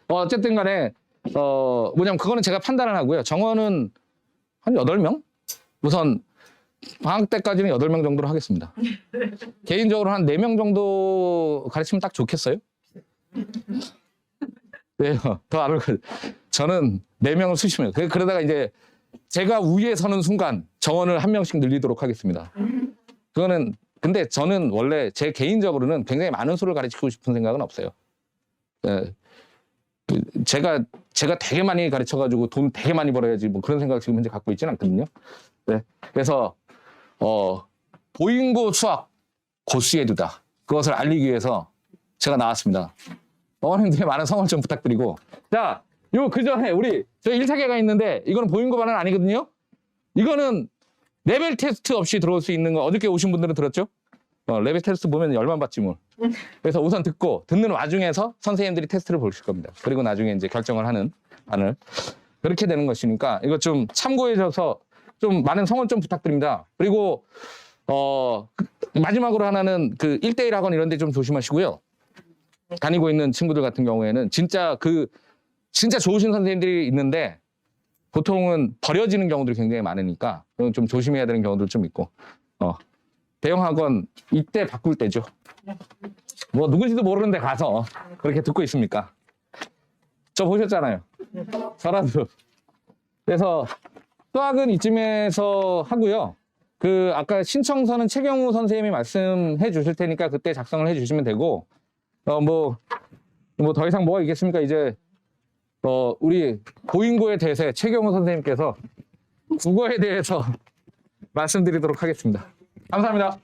어쨌든 간에 뭐냐면 그거는 제가 판단을 하고요. 정원은 한 8명? 우선 방학 때까지는 8명 정도로 하겠습니다. 개인적으로 한 4명 정도 가르치면 딱 좋겠어요? 왜요? 더 안 올까요? 저는 4명을 수시면 그러다가 이제 제가 우위에 서는 순간 정원을 1명씩 늘리도록 하겠습니다. 그거는 근데 저는 원래 제 개인적으로는 굉장히 많은 수를 가르치고 싶은 생각은 없어요. 네. 제가 되게 많이 가르쳐가지고 돈 되게 많이 벌어야지 뭐 그런 생각 지금 현재 갖고 있지는 않거든요. 네. 그래서 보인고 수학 고수에 두다 그것을 알리기 위해서 제가 나왔습니다. 어머님들의 많은 성원 좀 부탁드리고 자, 그 전에 저 1차계가 있는데 이거는 보인고 반은 아니거든요. 이거는 레벨 테스트 없이 들어올 수 있는 거 어저께 오신 분들은 들었죠? 레벨 테스트 보면 열만 받지 뭘. 그래서 우선 듣는 와중에서 선생님들이 테스트를 보실 겁니다. 그리고 나중에 이제 결정을 하는 반을 그렇게 되는 것이니까 이거 좀 참고해 줘서 좀 많은 성원 좀 부탁드립니다. 그리고 마지막으로 하나는 그 1대1 학원 이런 데 좀 조심하시고요. 다니고 있는 친구들 같은 경우에는 진짜 좋으신 선생님들이 있는데 보통은 버려지는 경우들이 굉장히 많으니까 좀 조심해야 되는 경우들 좀 있고 대형 학원 이때 바꿀 때죠. 뭐 누군지도 모르는데 가서 그렇게 듣고 있습니까? 저 보셨잖아요. 설화도. 그래서 수학은 이쯤에서 하고요. 아까 신청서는 최경우 선생님이 말씀해 주실 테니까 그때 작성을 해 주시면 되고 뭐 더 이상 뭐가 있겠습니까? 이제 우리 보인고의 대세 최경우 선생님께서 국어에 대해서 말씀드리도록 하겠습니다. 감사합니다.